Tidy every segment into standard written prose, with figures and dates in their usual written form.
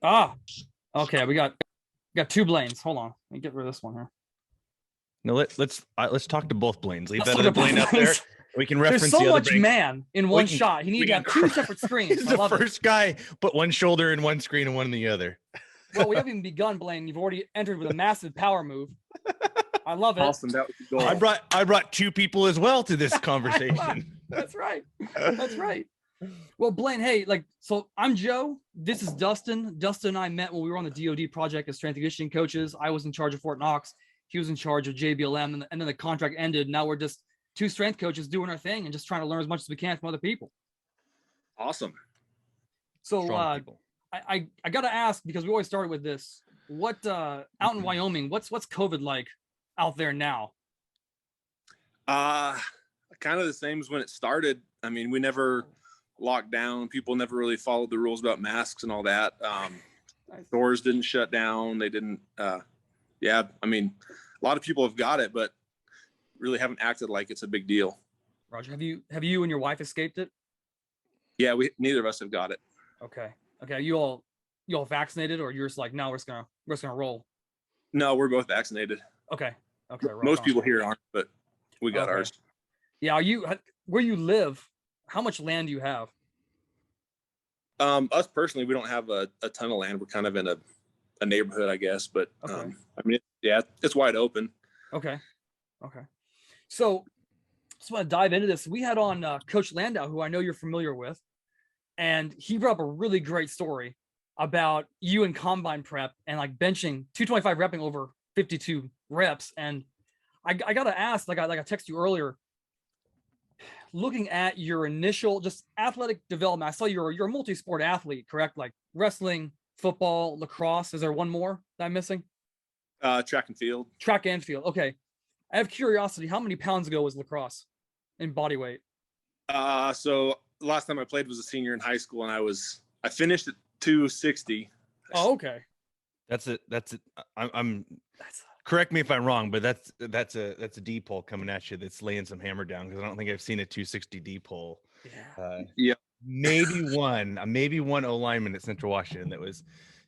Ah, okay. We got two Blaines. Hold on. Let me get rid of this one here. No, let's talk to both Blaines. Leave Let's that other Blaine out there. We can reference There's so the other much Blaine. man in one shot. He needed to have two separate screens. He's the first guy, put one shoulder in one screen and one in the other. Well, we haven't even begun, Blaine. You've already entered with a massive power move. I love it. Awesome. That was the goal. I brought two people as well to this conversation. That's right. That's right. Well, Blaine, hey, so I'm Joe. This is Dustin. Dustin and I met when we were on the DoD project as strength and conditioning coaches. I was in charge of Fort Knox. He was in charge of JBLM, and then the contract ended. Now we're just two strength coaches doing our thing and just trying to learn as much as we can from other people. Awesome. So I got to ask, because we always started with this, what out in Wyoming, what's COVID like out there now? Kind of the same as when it started. I mean, we never locked down. People never really followed the rules about masks and all that. Stores didn't shut down. They didn't. Yeah, I mean, a lot of people have got it, but really haven't acted like it's a big deal. Roger, have you and your wife escaped it? Yeah, neither of us have got it. Okay. You all vaccinated, or you're just like, no, we're just gonna roll? No, we're both vaccinated. Okay. Most people here aren't, but we got ours. Yeah. Where you live, how much land do you have? Us personally, we don't have a ton of land. We're kind of in a neighborhood, I guess, but I mean, it's wide open. Okay. So just want to dive into this. We had on Coach Landau, who I know you're familiar with, and he brought up a really great story about you in combine prep and like benching 225 repping over 52 reps. And I got to ask, like I texted you earlier, looking at your initial just athletic development, I saw you're a multi-sport athlete, correct? Like wrestling, football, lacrosse. Is there one more that I'm missing? Track and field. Track and field. Okay. I have curiosity. How many pounds ago was lacrosse in body weight? So the last time I played was a senior in high school, and I finished at 260. Oh, okay. That's it. Correct me if I'm wrong, but that's a D pole coming at you that's laying some hammer down, because I don't think I've seen a 260 D pole. Yeah. Maybe one O lineman at Central Washington that was,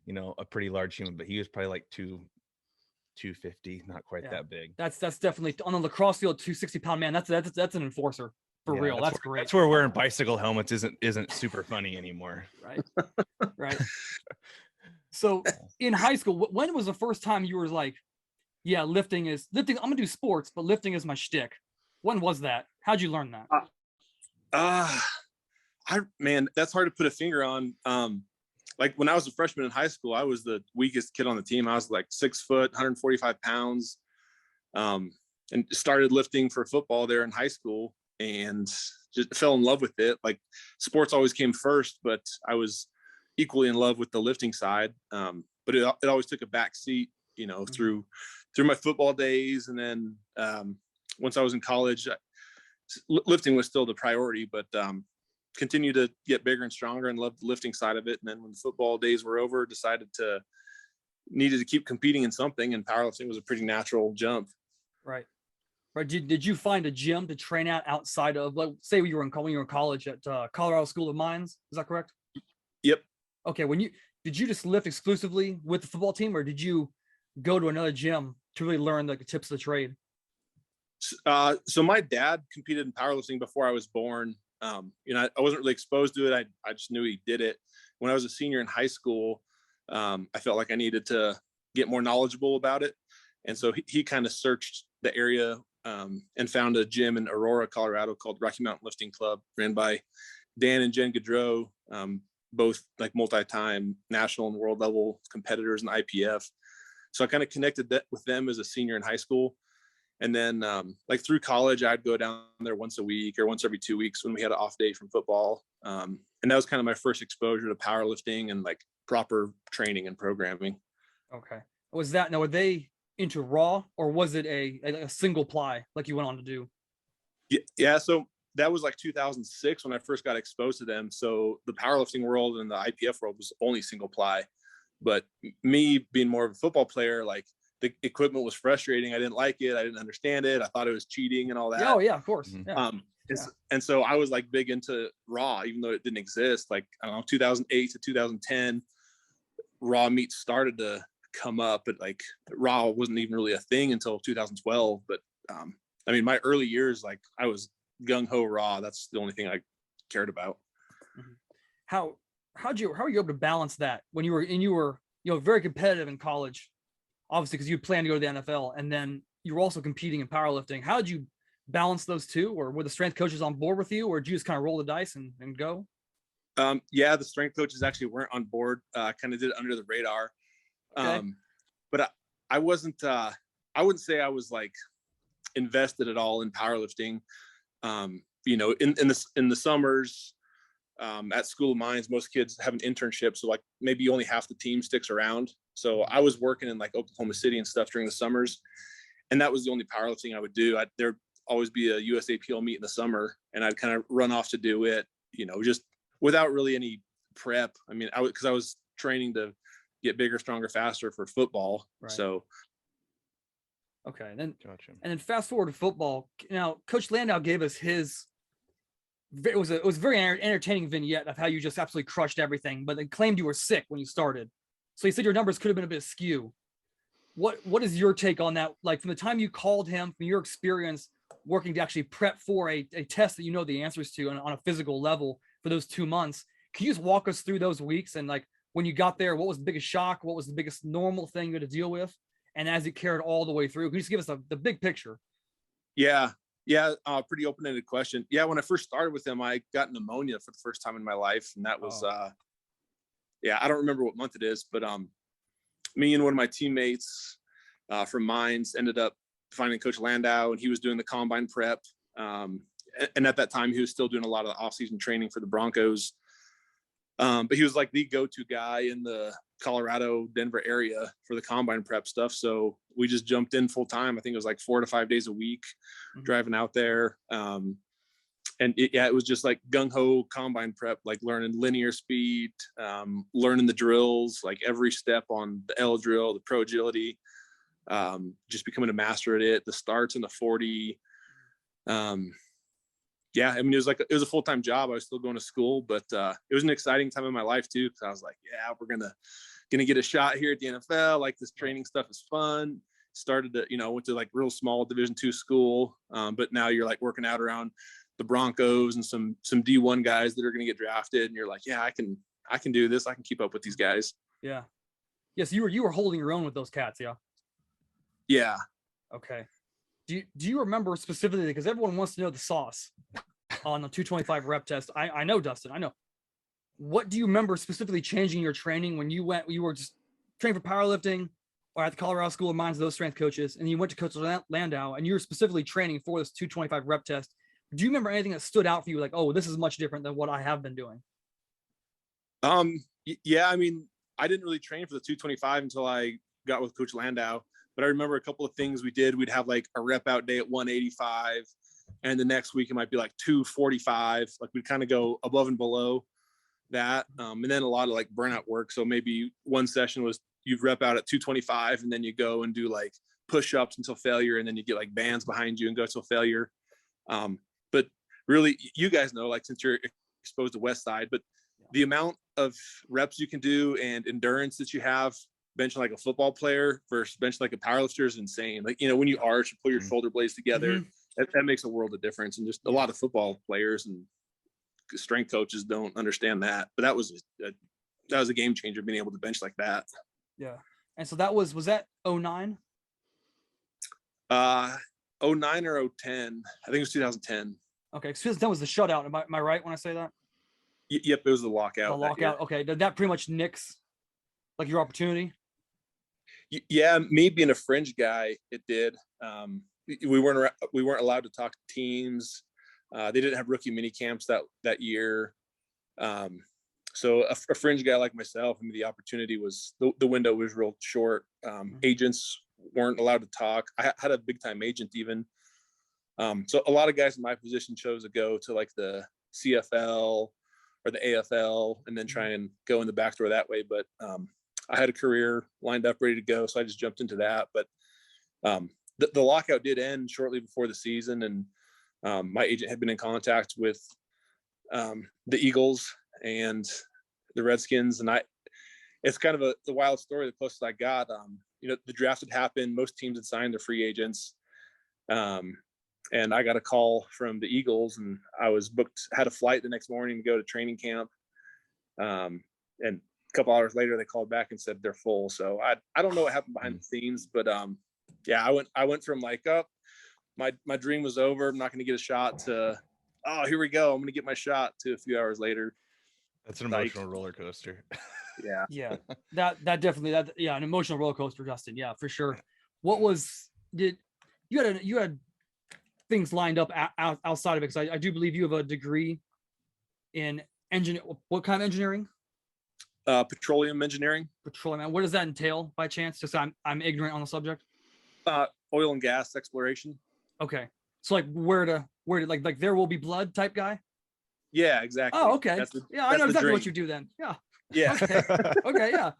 a pretty large human, but he was probably like 250, not quite that big. That's definitely on the lacrosse field. 260-pound man. That's an enforcer for real. That's great. That's where wearing bicycle helmets isn't super funny anymore. Right. So in high school, when was the first time you were like, yeah, lifting. I'm gonna do sports, but lifting is my shtick? When was that? How'd you learn that? Man, that's hard to put a finger on. Like when I was a freshman in high school, I was the weakest kid on the team. I was like 6 foot, 145 pounds, and started lifting for football there in high school and just fell in love with it. Like sports always came first, but I was equally in love with the lifting side. But it always took a back seat, through my football days. And then once I was in college, lifting was still the priority, but continue to get bigger and stronger and love the lifting side of it. And then when the football days were over, needed to keep competing in something, and powerlifting was a pretty natural jump. Right. Did you find a gym to train at outside of, like, say when you were in college at Colorado School of Mines? Is that correct? Yep. Okay. Did you just lift exclusively with the football team, or did you go to another gym to really learn the tips of the trade? So my dad competed in powerlifting before I was born. I wasn't really exposed to it. I just knew he did it. When I was a senior in high school, I felt like I needed to get more knowledgeable about it. And so he kind of searched the area and found a gym in Aurora, Colorado called Rocky Mountain Lifting Club, ran by Dan and Jen Gaudreau, both like multi-time national and world level competitors in IPF. So I kind of connected that with them as a senior in high school. And then like through college, I'd go down there once a week or once every 2 weeks when we had an off day from football. And that was kind of my first exposure to powerlifting and like proper training and programming. Okay. Were they into raw, or was it a single ply like you went on to do? Yeah. So that was like 2006 when I first got exposed to them. So the powerlifting world and the IPF world was only single ply. But me being more of a football player, like the equipment was frustrating. I didn't like it. I didn't understand it. I thought it was cheating and all that. Oh yeah, of course. Yeah. And so I was like big into raw, even though it didn't exist. Like, I don't know, 2008 to 2010, raw meat started to come up, but like raw wasn't even really a thing until 2012. But I mean, my early years, like I was gung ho raw. That's the only thing I cared about. How were you able to balance that when you were very competitive in college, obviously because you planned to go to the NFL, and then you were also competing in powerlifting? How did you balance those two, or were the strength coaches on board with you, or did you just kind of roll the dice and go? Yeah, the strength coaches actually weren't on board. Kind of did it under the radar. Okay. But I wasn't, I wouldn't say I was like invested at all in powerlifting. In the summers, at School of Mines, most kids have an internship. So like maybe only half the team sticks around. So I was working in like Oklahoma City and stuff during the summers. And that was the only powerlifting I would do. There'd always be a USAPL meet in the summer, and I'd kind of run off to do it, just without really any prep. I mean, because I was training to get bigger, stronger, faster for football. Right. So. Okay. And then, Gotcha. and then fast forward to football. Now, Coach Landau gave us it was a very entertaining vignette of how you just absolutely crushed everything, but they claimed you were sick when you started. So he said your numbers could have been a bit askew. What is your take on that? Like from the time you called him, from your experience working to actually prep for a test that you know the answers to on a physical level for those 2 months, can you just walk us through those weeks? And like when you got there, what was the biggest shock? What was the biggest normal thing you had to deal with? And as it carried all the way through, can you just give us the big picture? Yeah. Pretty open-ended question. Yeah. When I first started with him, I got pneumonia for the first time in my life. And that was, I don't remember what month it is, but me and one of my teammates from Mines ended up finding Coach Landau, and he was doing the combine prep. And at that time, he was still doing a lot of the off-season training for the Broncos. But he was like the go-to guy in the Colorado, Denver area for the combine prep stuff. So we just jumped in full time. I think it was like 4 to 5 days a week, driving out there. It was just like gung-ho combine prep, like learning linear speed, learning the drills, like every step on the L drill, the pro agility, just becoming a master at it, the starts in the 40. It was a full-time job. I was still going to school, but it was an exciting time in my life too, because I was like, yeah, we're gonna get a shot here at the NFL. Like this training stuff is fun. Started to, went to like real small Division II school, but now you're like working out around the Broncos and some D1 guys that are gonna get drafted, and you're like, yeah, I can do this. I can keep up with these guys. Yeah. Yes, you were holding your own with those cats, yeah. Yeah. Okay. Do you remember specifically, because everyone wants to know the sauce on the 225 rep test? I know, Dustin, I know. What do you remember specifically changing your training when you were just training for powerlifting or at the Colorado School of Mines, those strength coaches, and you went to Coach Landau and you were specifically training for this 225 rep test? Do you remember anything that stood out for you? Like, oh, this is much different than what I have been doing. Yeah, I mean, I didn't really train for the 225 until I got with Coach Landau. But I remember a couple of things we did. We'd have like a rep out day at 185, and the next week it might be like 245. Like we'd kind of go above and below that. And then a lot of like burnout work. So maybe one session was you'd rep out at 225, and then you go and do like push-ups until failure, and then you get like bands behind you and go till failure. But really, you guys know, like since you're exposed to Westside, but the amount of reps you can do and endurance that you have benching like a football player versus benching like a powerlifter is insane. Like, when you arch, you pull your shoulder blades together, that makes a world of difference. And just a lot of football players and strength coaches don't understand that. But that was a game changer, being able to bench like that. Yeah. And so was that 09? 09 or 010. I think it was 2010. Okay. 2010 was the shutout. Am I right when I say that? Yep. It was the lockout. The lockout. Okay. Did that pretty much nix like your opportunity? Yeah, me being a fringe guy, it did. We weren't allowed to talk to teams. They didn't have rookie mini camps that year. So a fringe guy like myself, I mean, the opportunity was the window was real short. Agents weren't allowed to talk. I had a big time agent even. So a lot of guys in my position chose to go to like the CFL or the AFL and then try and go in the back door that way. But I had a career lined up, ready to go. So I just jumped into that. But the lockout did end shortly before the season. And my agent had been in contact with the Eagles and the Redskins. And it's kind of the wild story. The closest I got, you know, the draft had happened. Most teams had signed their free agents. And I got a call from the Eagles, and I was booked, had a flight the next morning to go to training camp. And a couple hours later, they called back and said they're full. So I don't know what happened behind the scenes, but yeah, I went from like, oh, my dream was over, I'm not going to get a shot, to, oh, here we go, I'm going to get my shot, to a few hours later. That's an emotional roller coaster. Yeah. Yeah, that definitely, an emotional roller coaster, Justin. Yeah, for sure. What was, you had things lined up outside of it? Because I do believe you have a degree in what kind of engineering? Petroleum engineering. Petroleum. What does that entail by chance? Just I'm ignorant on the subject. Oil and gas exploration. Okay. So like where to like there will be blood type guy? Yeah, exactly. Oh, okay. I know exactly what you do then. Yeah. Yeah. Okay. Okay. Yeah.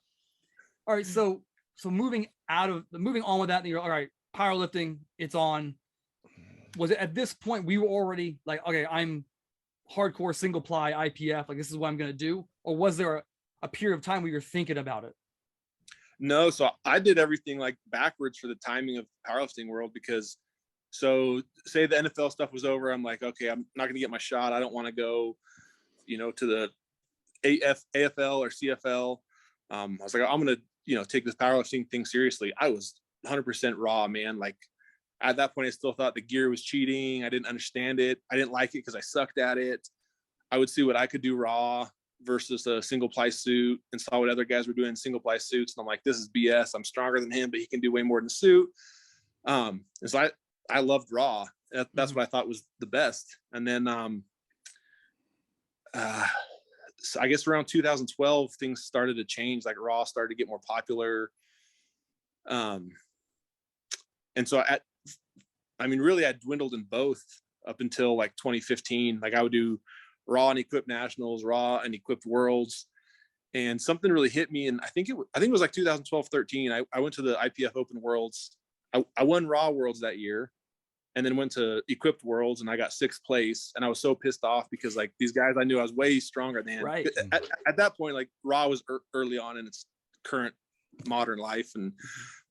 All right. So moving on with that, and you're all right. Powerlifting, it's on. Was it at this point we were already like, okay, I'm hardcore single ply IPF, like this is what I'm gonna do, or was there a period of time where you're thinking about it? No, so I did everything like backwards for the timing of the powerlifting world, because so say the NFL stuff was over, I'm like, okay, I'm not going to get my shot. I don't want to go, you know, to the AFL or CFL. I was like, I'm going to, you know, take this powerlifting thing seriously. I was 100% raw, man. Like at that point, I still thought the gear was cheating. I didn't understand it. I didn't like it because I sucked at it. I would see what I could do raw versus a single ply suit, and saw what other guys were doing in single ply suits. And I'm like, this is BS. I'm stronger than him, but he can do way more than suit. And so I loved raw. That's what I thought was the best. And then, so I guess around 2012, things started to change. Like raw started to get more popular. And so really I dwindled in both up until like 2015. Like I would do raw and equipped nationals, raw and equipped worlds. And something really hit me. And I think it was like 2012, 13. I went to the IPF Open Worlds. I won raw worlds that year, and then went to equipped worlds, and I got 6th place. And I was so pissed off because like these guys I knew I was way stronger than. Right. At that point, like raw was early on in its current modern life, and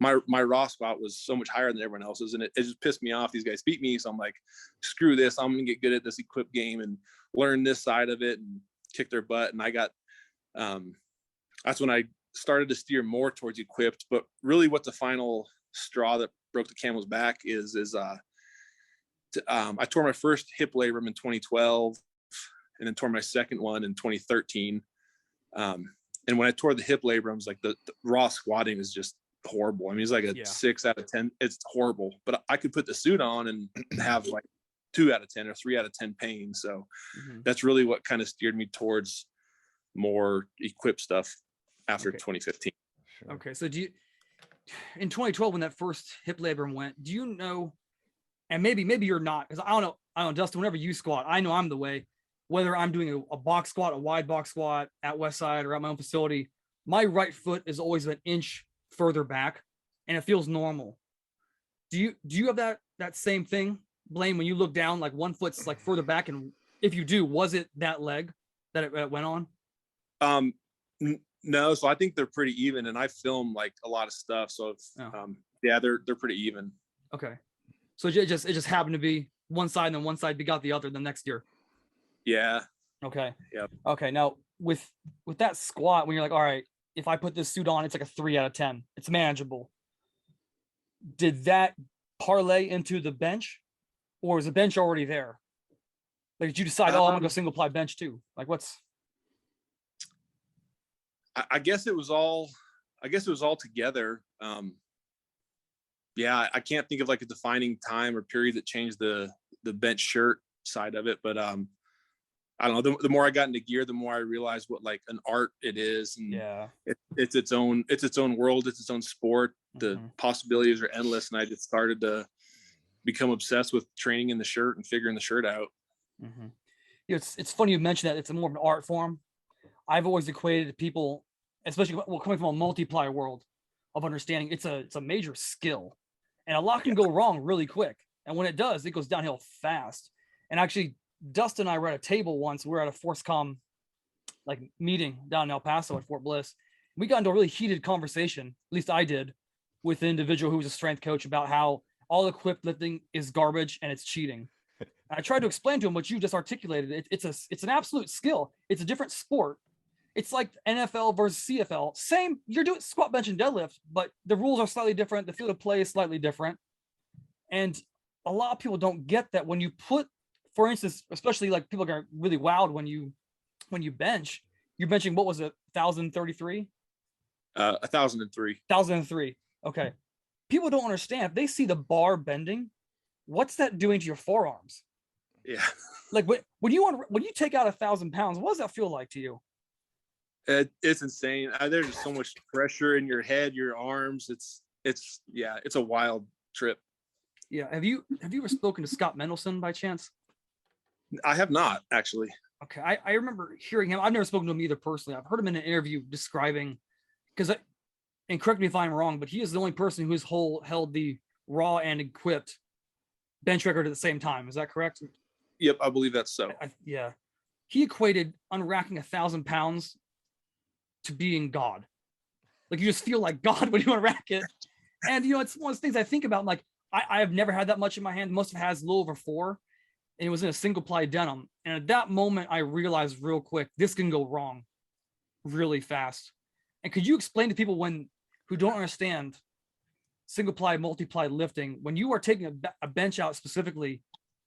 my raw spot was so much higher than everyone else's, and it just pissed me off. These guys beat me, so I'm like, screw this, I'm gonna get good at this equipped game and learn this side of it and kick their butt. And I got that's when I started to steer more towards equipped. But really what the final straw that broke the camel's back is I tore my first hip labrum in 2012, and then tore my second one in 2013. And when I tore the hip labrums, like the raw squatting is just horrible. I mean, it's like a 6 out of 10. It's horrible, but I could put the suit on and have like 2 out of 10 or 3 out of 10 pain. So that's really what kind of steered me towards more equipped stuff after 2015. Okay. So in 2012, when that first hip labrum went, do you know, and maybe you're not, because I don't know, Dustin, whenever you squat, I know I'm the way, whether I'm doing a box squat, a wide box squat at Westside or at my own facility, my right foot is always an inch further back, and it feels normal. Do you have that same thing, Blaine, when you look down, like one foot's like further back? And if you do, was it that leg that it went on? No, so I think they're pretty even, and I film like a lot of stuff. So they're pretty even. Okay. So it just happened to be one side, and then one side begot the other the next year. Yeah. Okay. Yep. Okay. Now with that squat, when you're like, all right, if I put this suit on, it's like a 3 out of 10. It's manageable. Did that parlay into the bench, or was the bench already there? Like, did you decide, I'm gonna go single ply bench too? Like, what's? I guess it was all together. Yeah, I can't think of like a defining time or period that changed the bench shirt side of it, but I don't know. The more I got into gear, the more I realized what like an art it is, and it's its own world, it's its own sport. The possibilities are endless, and I just started to become obsessed with training in the shirt and figuring the shirt out. Mm-hmm. You know, it's funny you mentioned that it's more of an art form. I've always equated people, especially coming from a multiplier world of understanding, it's a major skill, and a lot can go wrong really quick. And when it does, it goes downhill fast. And actually, Dustin and I were at a table once. We were at a ForceCom like meeting down in El Paso at Fort Bliss, we got into a really heated conversation, at least I did, with an individual who was a strength coach about how all equipped lifting is garbage and it's cheating. And I tried to explain to him what you just articulated. It's an absolute skill. It's a different sport. It's like NFL versus CFL. Same, you're doing squat, bench, and deadlift, but the rules are slightly different. The field of play is slightly different. And a lot of people don't get that when you put, for instance, especially like people are really wowed when you bench, you're benching, what was it, 1,033? 1,003. 1,003. Okay. People don't understand. If they see the bar bending, what's that doing to your forearms? Yeah. Like when you take out 1,000 pounds, what does that feel like to you? It's insane. There's just so much pressure in your head, your arms. It's a wild trip. Yeah. Have you ever spoken to Scott Mendelson by chance? I have not, actually. Okay. I remember hearing him. I've never spoken to him either personally. I've heard him in an interview describing, and correct me if I'm wrong, but he is the only person who has held the raw and equipped bench record at the same time. Is that correct? Yep, I believe that's so. Yeah. He equated unracking 1,000 pounds to being God. Like you just feel like God when you unrack it. And it's one of those things I think about. Like I have never had that much in my hand. Most of it has a little over 4, and it was in a single ply denim. And at that moment, I realized real quick, this can go wrong really fast. And could you explain to people who don't understand single ply, multi-ply lifting, when you are taking a bench out specifically,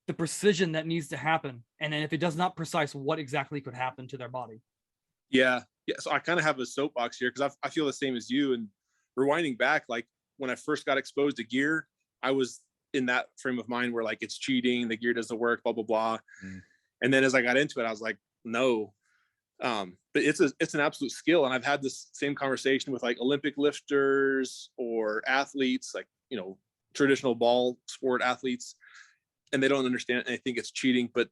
the precision that needs to happen, and then if it does not precise, what exactly could happen to their body? Yeah. So I kind of have a soapbox here because I feel the same as you. And rewinding back, like when I first got exposed to gear, I was in that frame of mind where like it's cheating, the gear doesn't work, blah blah blah. And then as I got into it, I was like, no. But it's an absolute skill. And I've had this same conversation with like Olympic lifters or athletes, like, traditional ball sport athletes, and they don't understand it and they think it's cheating. But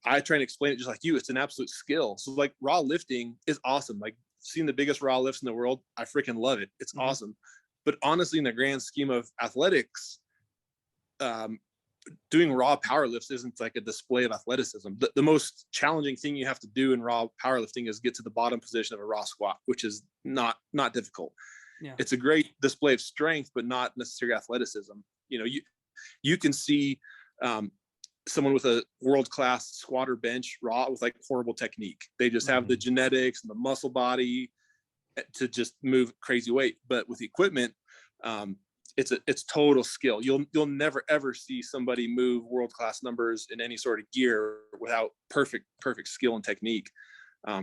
I try and explain it just like you. It's an absolute skill. So like raw lifting is awesome. Like seeing the biggest raw lifts in the world, I freaking love it. It's awesome. But honestly, in the grand scheme of athletics, doing raw power lifts isn't like a display of athleticism. The most challenging thing you have to do in raw powerlifting is get to the bottom position of a raw squat, which is not difficult. Yeah. It's a great display of strength, but not necessarily athleticism. You can see someone with a world-class squat or bench raw with like horrible technique. They just have the genetics and the muscle body to just move crazy weight. But with equipment, it's total skill. You'll never ever see somebody move world-class numbers in any sort of gear without perfect skill and technique.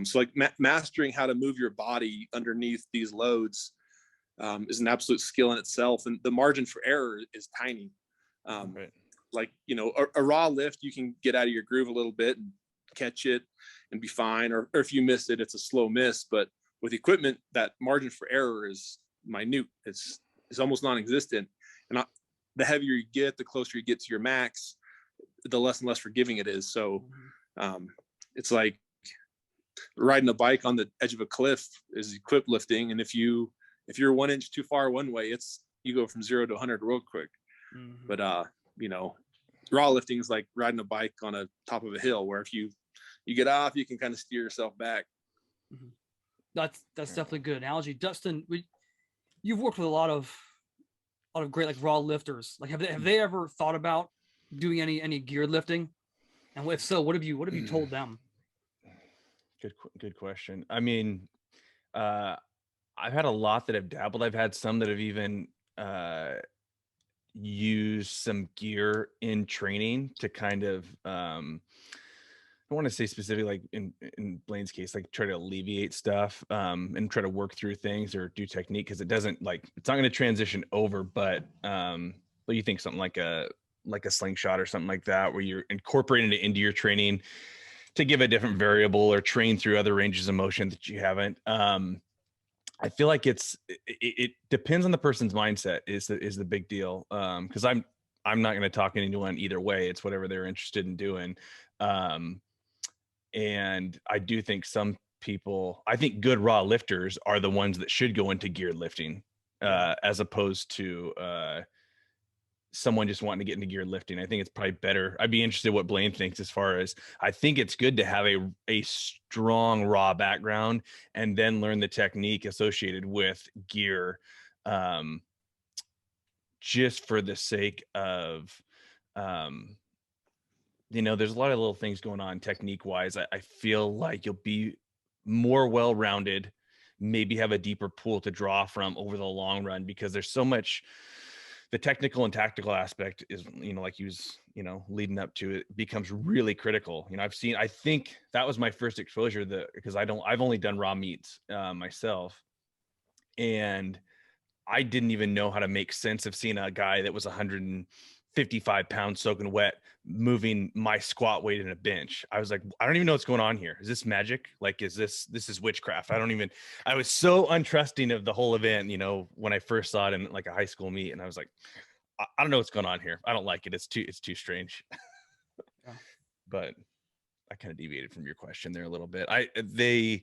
So like mastering how to move your body underneath these loads is an absolute skill in itself, and the margin for error is tiny. Right. Like, a raw lift, you can get out of your groove a little bit and catch it and be fine. Or if you miss it, it's a slow miss. But with equipment, that margin for error is minute. It's almost non-existent. And the heavier you get, the closer you get to your max, the less and less forgiving it is. So it's like riding a bike on the edge of a cliff is equipped lifting. And if you're 1 inch too far one way, you go from 0 to 100 real quick. But raw lifting is like riding a bike on a top of a hill, where if you get off, you can kind of steer yourself back. That's definitely a good analogy. Dustin, you've worked with a lot of great like raw lifters. Like have they ever thought about doing any geared lifting? And if so, what have you told them? Good question. I mean, I've had a lot that have dabbled. I've had some that have even use some gear in training to kind of I don't want to say specifically like in Blaine's case, like try to alleviate stuff and try to work through things or do technique, because it's not going to transition over, but you think something like a slingshot or something like that, where you're incorporating it into your training to give a different variable or train through other ranges of motion that you haven't. I feel like it depends on the person's mindset is the big deal. Cause I'm not going to talk anyone either way. It's whatever they're interested in doing. And I do think I think good raw lifters are the ones that should go into geared lifting, as opposed to, someone just wanting to get into gear lifting. I think it's probably better. I'd be interested what Blaine thinks as far as, I think it's good to have a strong raw background and then learn the technique associated with gear, just for the sake of, there's a lot of little things going on technique wise. I feel like you'll be more well-rounded, maybe have a deeper pool to draw from over the long run, because there's so much, the technical and tactical aspect is, like you was, leading up to it, becomes really critical. I think that was my first exposure, because I've only done raw meets myself. And I didn't even know how to make sense of seeing a guy that was 155 pounds soaking wet moving my squat weight in a bench. I was like, I don't even know what's going on here. Is this magic? Like, this is witchcraft? I was so untrusting of the whole event, when I first saw it in like a high school meet, and I was like, I don't know what's going on here. I don't like it. It's too strange. Yeah. But I kind of deviated from your question there a little bit. They've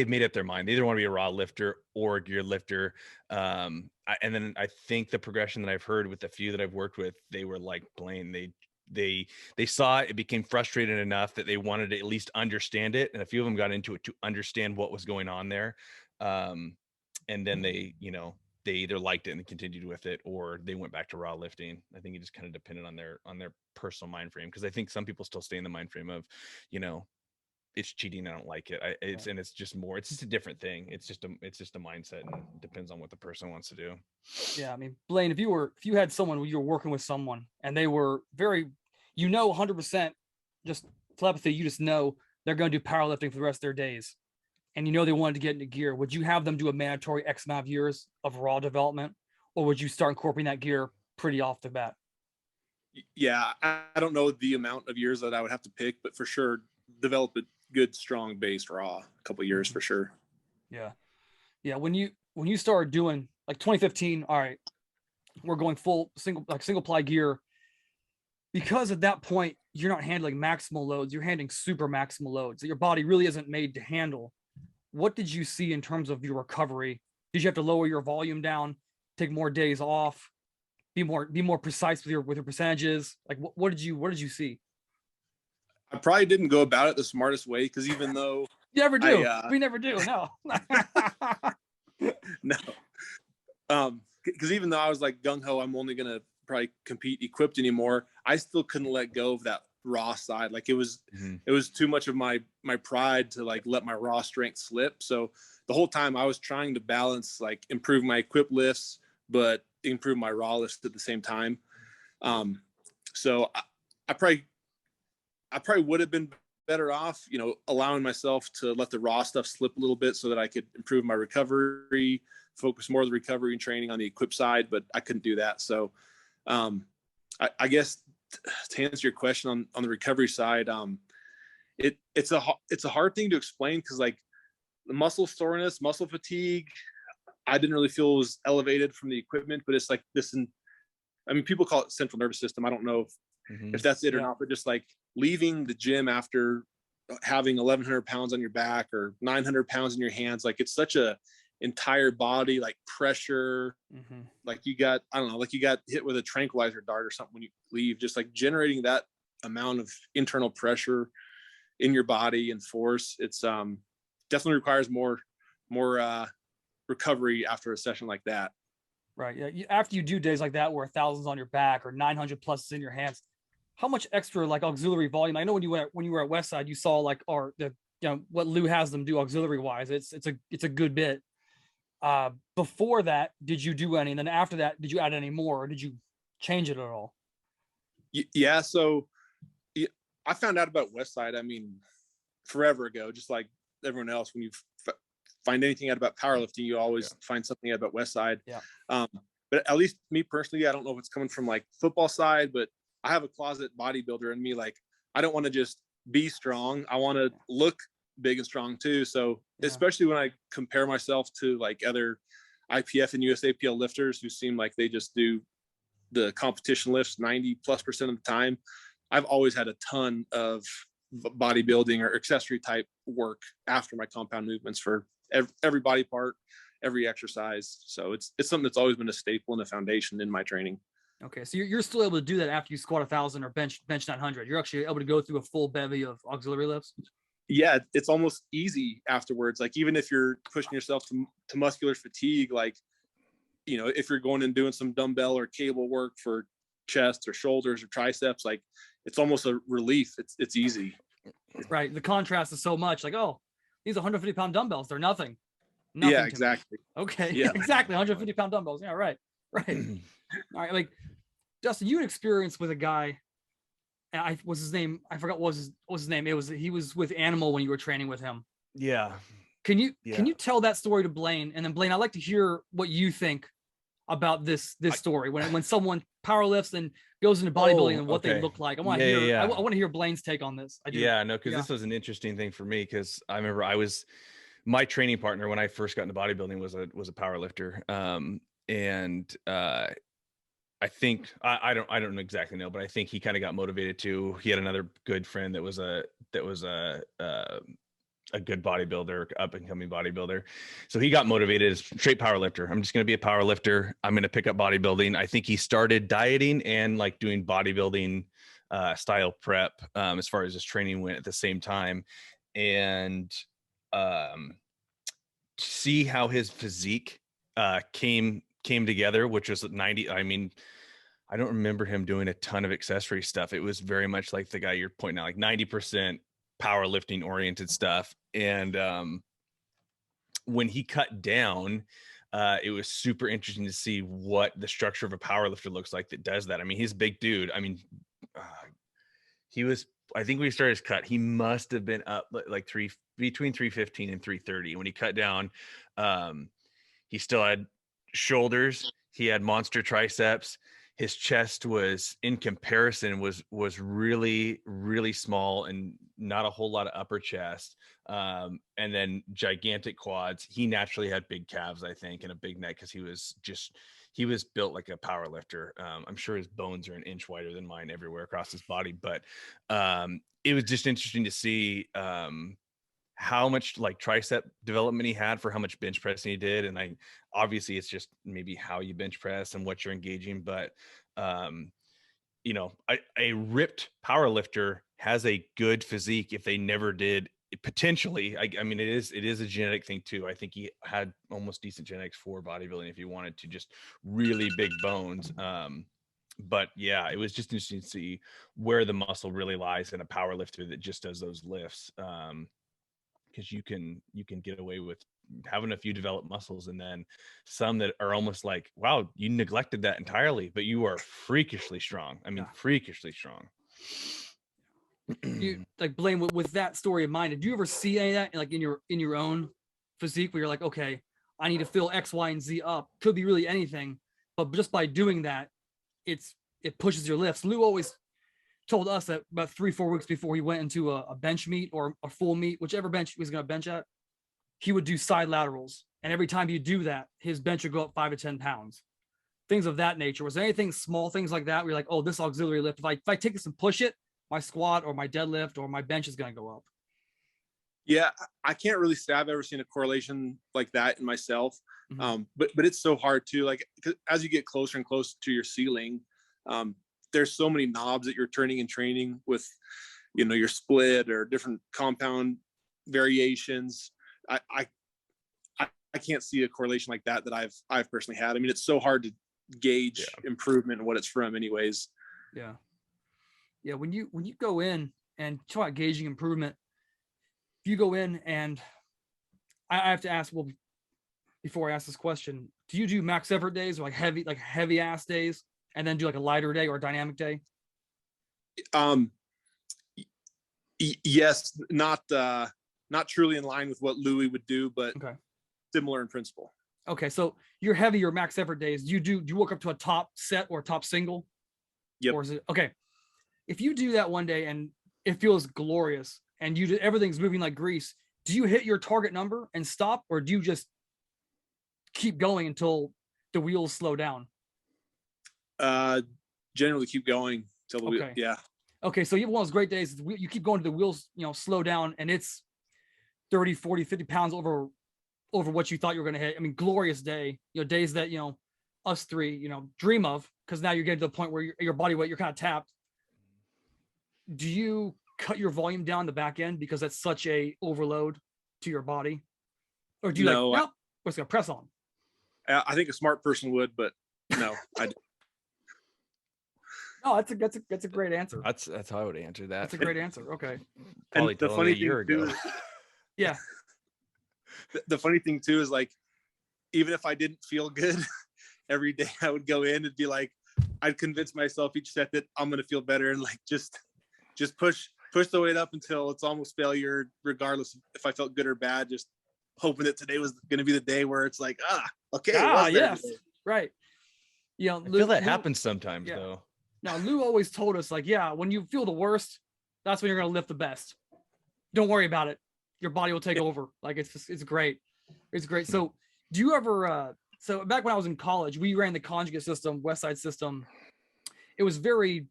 made up their mind. They either want to be a raw lifter or a gear lifter. And then I think the progression that I've heard with the few that I've worked with, they were like Blaine. They saw it became frustrated enough that they wanted to at least understand it. And a few of them got into it to understand what was going on there. And then they either liked it and continued with it, or they went back to raw lifting. I think it just kind of depended on their personal mind frame. Cause I think some people still stay in the mind frame of, it's cheating. I don't like it. And it's just a different thing. It's just a mindset, and it depends on what the person wants to do. Yeah. I mean, Blaine, if you had someone, you were working with someone and they were 100% just telepathy, you just know they're going to do powerlifting for the rest of their days, and they wanted to get into gear, would you have them do a mandatory X amount of years of raw development, or would you start incorporating that gear pretty off the bat? Yeah, I don't know the amount of years that I would have to pick, but for sure develop a good, strong base raw, a couple of years for sure. Yeah. Yeah. When you started doing like 2015, all right, we're going full single ply gear, because at that point you're not handling maximal loads, you're handling super maximal loads that your body really isn't made to handle. What did you see in terms of your recovery? Did you have to lower your volume down, take more days off, be more precise with your percentages? Like what did you see? I probably didn't go about it the smartest way, because even though you never do, we never do. No, no. Because even though I was like gung ho, I'm only gonna probably compete equipped anymore, I still couldn't let go of that raw side. Like it was too much of my pride to like let my raw strength slip. So the whole time I was trying to balance, like improve my equipped lifts, but improve my raw lifts at the same time. So I probably would have been better off, allowing myself to let the raw stuff slip a little bit so that I could improve my recovery, focus more of the recovery and training on the equipped side, but I couldn't do that. So I guess to answer your question on the recovery side, it's a hard thing to explain, because like the muscle soreness, muscle fatigue, I didn't really feel was elevated from the equipment, but it's like this, people call it central nervous system. I don't know if that's it or not, but just like leaving the gym after having 1,100 pounds on your back or 900 pounds in your hands, like it's such a entire body, like pressure, like you got hit with a tranquilizer dart or something when you leave, just like generating that amount of internal pressure in your body and force. It's definitely requires more recovery after a session like that. Right. Yeah. After you do days like that where 1,000's on your back or 900 plus is in your hands, how much extra like auxiliary volume? I know when you were at Westside, you saw like what Lou has them do auxiliary wise. It's a good bit. Before that, did you do any? And then after that, did you add any more, or did you change it at all? Yeah. So I found out about Westside, forever ago, just like everyone else. When you find anything out about powerlifting, you always find something out about Westside. Yeah. But at least me personally, I don't know if it's coming from like football side, but I have a closet bodybuilder in me. Like, I don't want to just be strong. I want to look big and strong too. So especially when I compare myself to like other IPF and USAPL lifters who seem like they just do the competition lifts 90+% of the time, I've always had a ton of bodybuilding or accessory type work after my compound movements for every body part, every exercise. So it's something that's always been a staple and a foundation in my training. Okay, so you're still able to do that after you squat 1,000 or bench 900. You're actually able to go through a full bevy of auxiliary lifts. Yeah, it's almost easy afterwards. Like even if you're pushing yourself to muscular fatigue, like, you know, if you're going and doing some dumbbell or cable work for chest or shoulders or triceps, like it's almost a relief. It's easy. Right. The contrast is so much like, oh, these 150-pound dumbbells, they're nothing. Yeah, To exactly. me. Okay. Yeah. Exactly. 150-pound dumbbells. Yeah, right. Right. All right. Like, Dustin, you had experience with a guy. Was his name? I forgot what was his name. He was with Animal when you were training with him. Yeah. Can you tell that story to Blaine? And then Blaine, I'd like to hear what you think about this story when someone powerlifts and goes into bodybuilding and what they look like. I want to hear. I want to hear Blaine's take on this. I do. Yeah, no, because this was an interesting thing for me, because I remember my training partner when I first got into bodybuilding was a power lifter. I think I don't exactly know, but I think he kind of got motivated too. He had another good friend that was a good bodybuilder, up and coming bodybuilder. So he got motivated as straight power lifter. I'm just going to be a power lifter. I'm going to pick up bodybuilding. I think he started dieting and like doing bodybuilding style prep as far as his training went at the same time. And see how his physique came together, which was 90. I mean, I don't remember him doing a ton of accessory stuff. It was very much like the guy you're pointing out, like 90% powerlifting oriented stuff. And when he cut down, it was super interesting to see what the structure of a powerlifter looks like that does that. I mean, he's a big dude. I mean, I think when he started his cut, he must have been up like between 315 and 330. When he cut down, he still had shoulders. He had monster triceps. His chest was, in comparison, was really, really small and not a whole lot of upper chest. And then gigantic quads. He naturally had big calves, I think, and a big neck because he was built like a power lifter. I'm sure his bones are an inch wider than mine everywhere across his body, but it was just interesting to see how much like tricep development he had for how much bench pressing he did. And obviously it's just maybe how you bench press and what you're engaging, but you know, a ripped power lifter has a good physique if they never did potentially. I mean, it is a genetic thing too. I think he had almost decent genetics for bodybuilding if he wanted to, just really big bones. But yeah, it was just interesting to see where the muscle really lies in a power lifter that just does those lifts. Because you can get away with having a few developed muscles and then some that are almost like, wow, you neglected that entirely, but you are freakishly strong. I mean, freakishly strong. You like, Blaine, with that story in mind, did you ever see any of that like in your own physique where you're like, okay, I need to fill X, Y, and Z up? Could be really anything, but just by doing that, it pushes your lifts. Lou always told us that about 3-4 weeks before he went into a bench meet or a full meet, whichever bench he was going to bench at, he would do side laterals. And every time you do that, his bench would go up 5 to 10 pounds. Things of that nature. Was there anything, small things like that where you're like, oh, this auxiliary lift, if I take this and push it, my squat or my deadlift or my bench is going to go up? Yeah, I can't really say I've ever seen a correlation like that in myself. Mm-hmm. But it's so hard too. Like, as you get closer and closer to your ceiling, there's so many knobs that you're turning and training with, you know, your split or different compound variations. I can't see a correlation like that I've personally had. I mean, it's so hard to gauge improvement and what it's from anyways. Yeah. Yeah. When you go in and talk about gauging improvement, if you go in and I have to ask, well, before I ask this question, do you do max effort days or like heavy ass days and then do like a lighter day or a dynamic day? Yes, not truly in line with what Louie would do, but similar in principle. Okay. So your heavy or max effort days, do you work up to a top set or a top single? Yep. Or is it okay? If you do that one day and it feels glorious and everything's moving like grease, do you hit your target number and stop, or do you just keep going until the wheels slow down? Generally keep going till the wheel. Okay, so you have one of those great days. You keep going to the wheels, slow down, and it's 30, 40, 50 pounds over what you thought you were going to hit. I mean, glorious day, days that, us three, dream of, because now you're getting to the point where your body weight, you're kind of tapped. Do you cut your volume down the back end because that's such a overload to your body? Or do you No, we're just gonna press on? I think a smart person would, but no, I don't. No, that's a great answer. That's how I would answer that. That's a great answer. Okay. Probably And the told funny me a year thing too ago. is- Yeah. the funny thing too is like, even if I didn't feel good every day, I would go in and be like, I'd convince myself each set that I'm going to feel better, and like, just push the weight up until it's almost failure, regardless if I felt good or bad, just hoping that today was going to be the day where it's like, okay. Yes. Right. You know, I feel that happens sometimes yeah. though. Now, Lou always told us, like, yeah, when you feel the worst, that's when you're going to lift the best. Don't worry about it. Your body will take over. Like, it's great. It's great. So do you ever, so back when I was in college, we ran the conjugate system, Westside system. It was very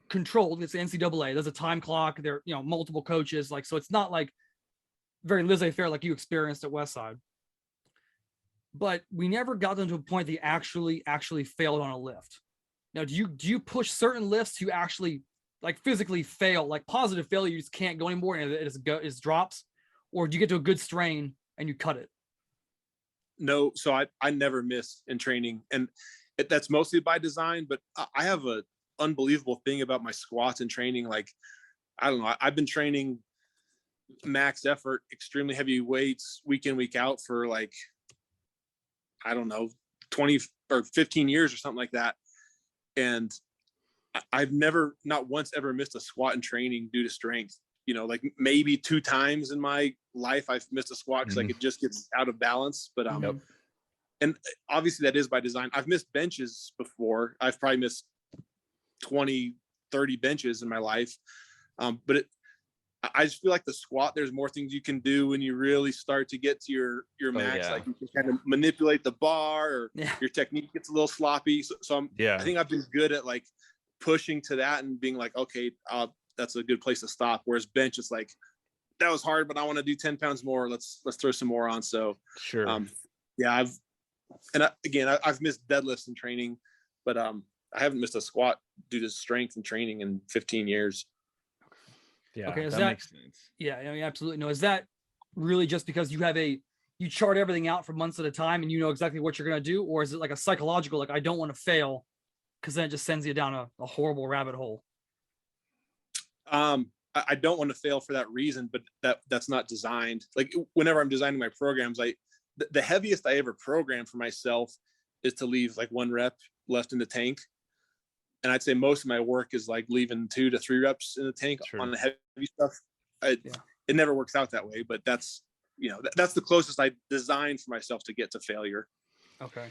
controlled. It's the NCAA. There's a time clock. There, you know, multiple coaches. Like, so it's not like very laissez-faire like you experienced at Westside. But we never got them to a point they actually failed on a lift. Now, do you push certain lifts to actually like physically fail, like positive failure, you just can't go anymore and it drops? Or do you get to a good strain and you cut it? No, so I never miss in training, and that's mostly by design, but I have a unbelievable thing about my squats and training. Like, I don't know, I've been training max effort, extremely heavy weights week in, week out for like, I don't know, 20 or 15 years or something like that. And I've never, not once ever missed a squat in training due to strength. You know, like maybe 2 times in my life I've missed a squat because like it just gets out of balance. But and obviously that is by design. I've missed benches before. I've probably missed 20, 30 benches in my life. But I just feel like the squat, there's more things you can do when you really start to get to your max. Yeah. Like you can kind of manipulate the bar, or your technique gets a little sloppy. So I think I've been good at like pushing to that and being like, okay, that's a good place to stop. Whereas bench is like, that was hard, but I want to do 10 pounds more. Let's throw some more on. So sure. I've missed deadlifts in training, but I haven't missed a squat due to strength and training in 15 years. Yeah. Okay. That makes sense. Yeah, I mean, absolutely. No, is that really just because you have you chart everything out for months at a time and you know exactly what you're going to do? Or is it like a psychological, like, I don't want to fail, because then it just sends you down a horrible rabbit hole? I don't want to fail for that reason, but that's not designed. Like whenever I'm designing my programs, the heaviest I ever programmed for myself is to leave like 1 rep left in the tank. And I'd say most of my work is like leaving 2 to 3 reps in the tank on the heavy stuff. It never works out that way, but that's the closest I designed for myself to get to failure. Okay.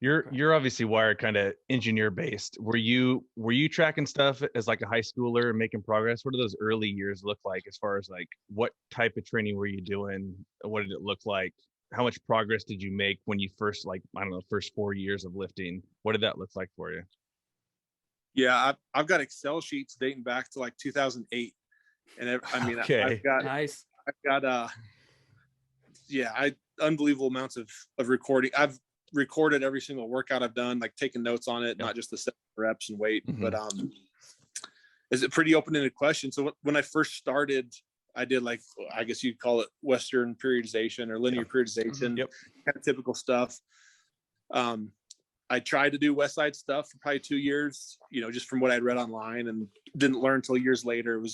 You're obviously wired kind of engineer based. Were you tracking stuff as like a high schooler and making progress? What do those early years look like as far as like what type of training were you doing? What did it look like? How much progress did you make when you first, like, I don't know, first 4 years of lifting? What did that look like for you? Yeah, I've got Excel sheets dating back to like 2008. And I mean, okay. I've got unbelievable amounts of recording. I've recorded every single workout I've done, like taking notes on it, not just the set reps and weight. But is it pretty open-ended question? So when I first started, I did like, I guess you'd call it Western periodization or linear periodization, kind of typical stuff. I tried to do Westside stuff for probably 2 years, just from what I'd read online, and didn't learn until years later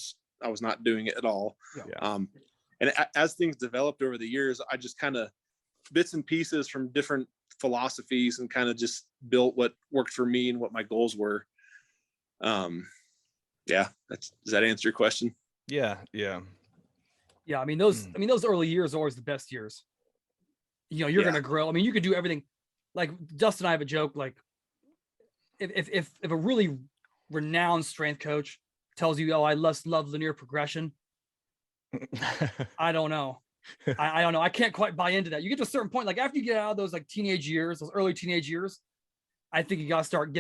I was not doing it at all. And as things developed over the years, I just kind of bits and pieces from different philosophies and kind of just built what worked for me and what my goals were. Does that answer your question? Yeah. I mean, those early years are always the best years. You're going to grow. I mean, you could do everything. Like Dustin and I have a joke, like if a really renowned strength coach tells you, oh, I love linear progression, I don't know. I don't know. I can't quite buy into that. You get to a certain point, like after you get out of those like teenage years, those early teenage years, I think you got to start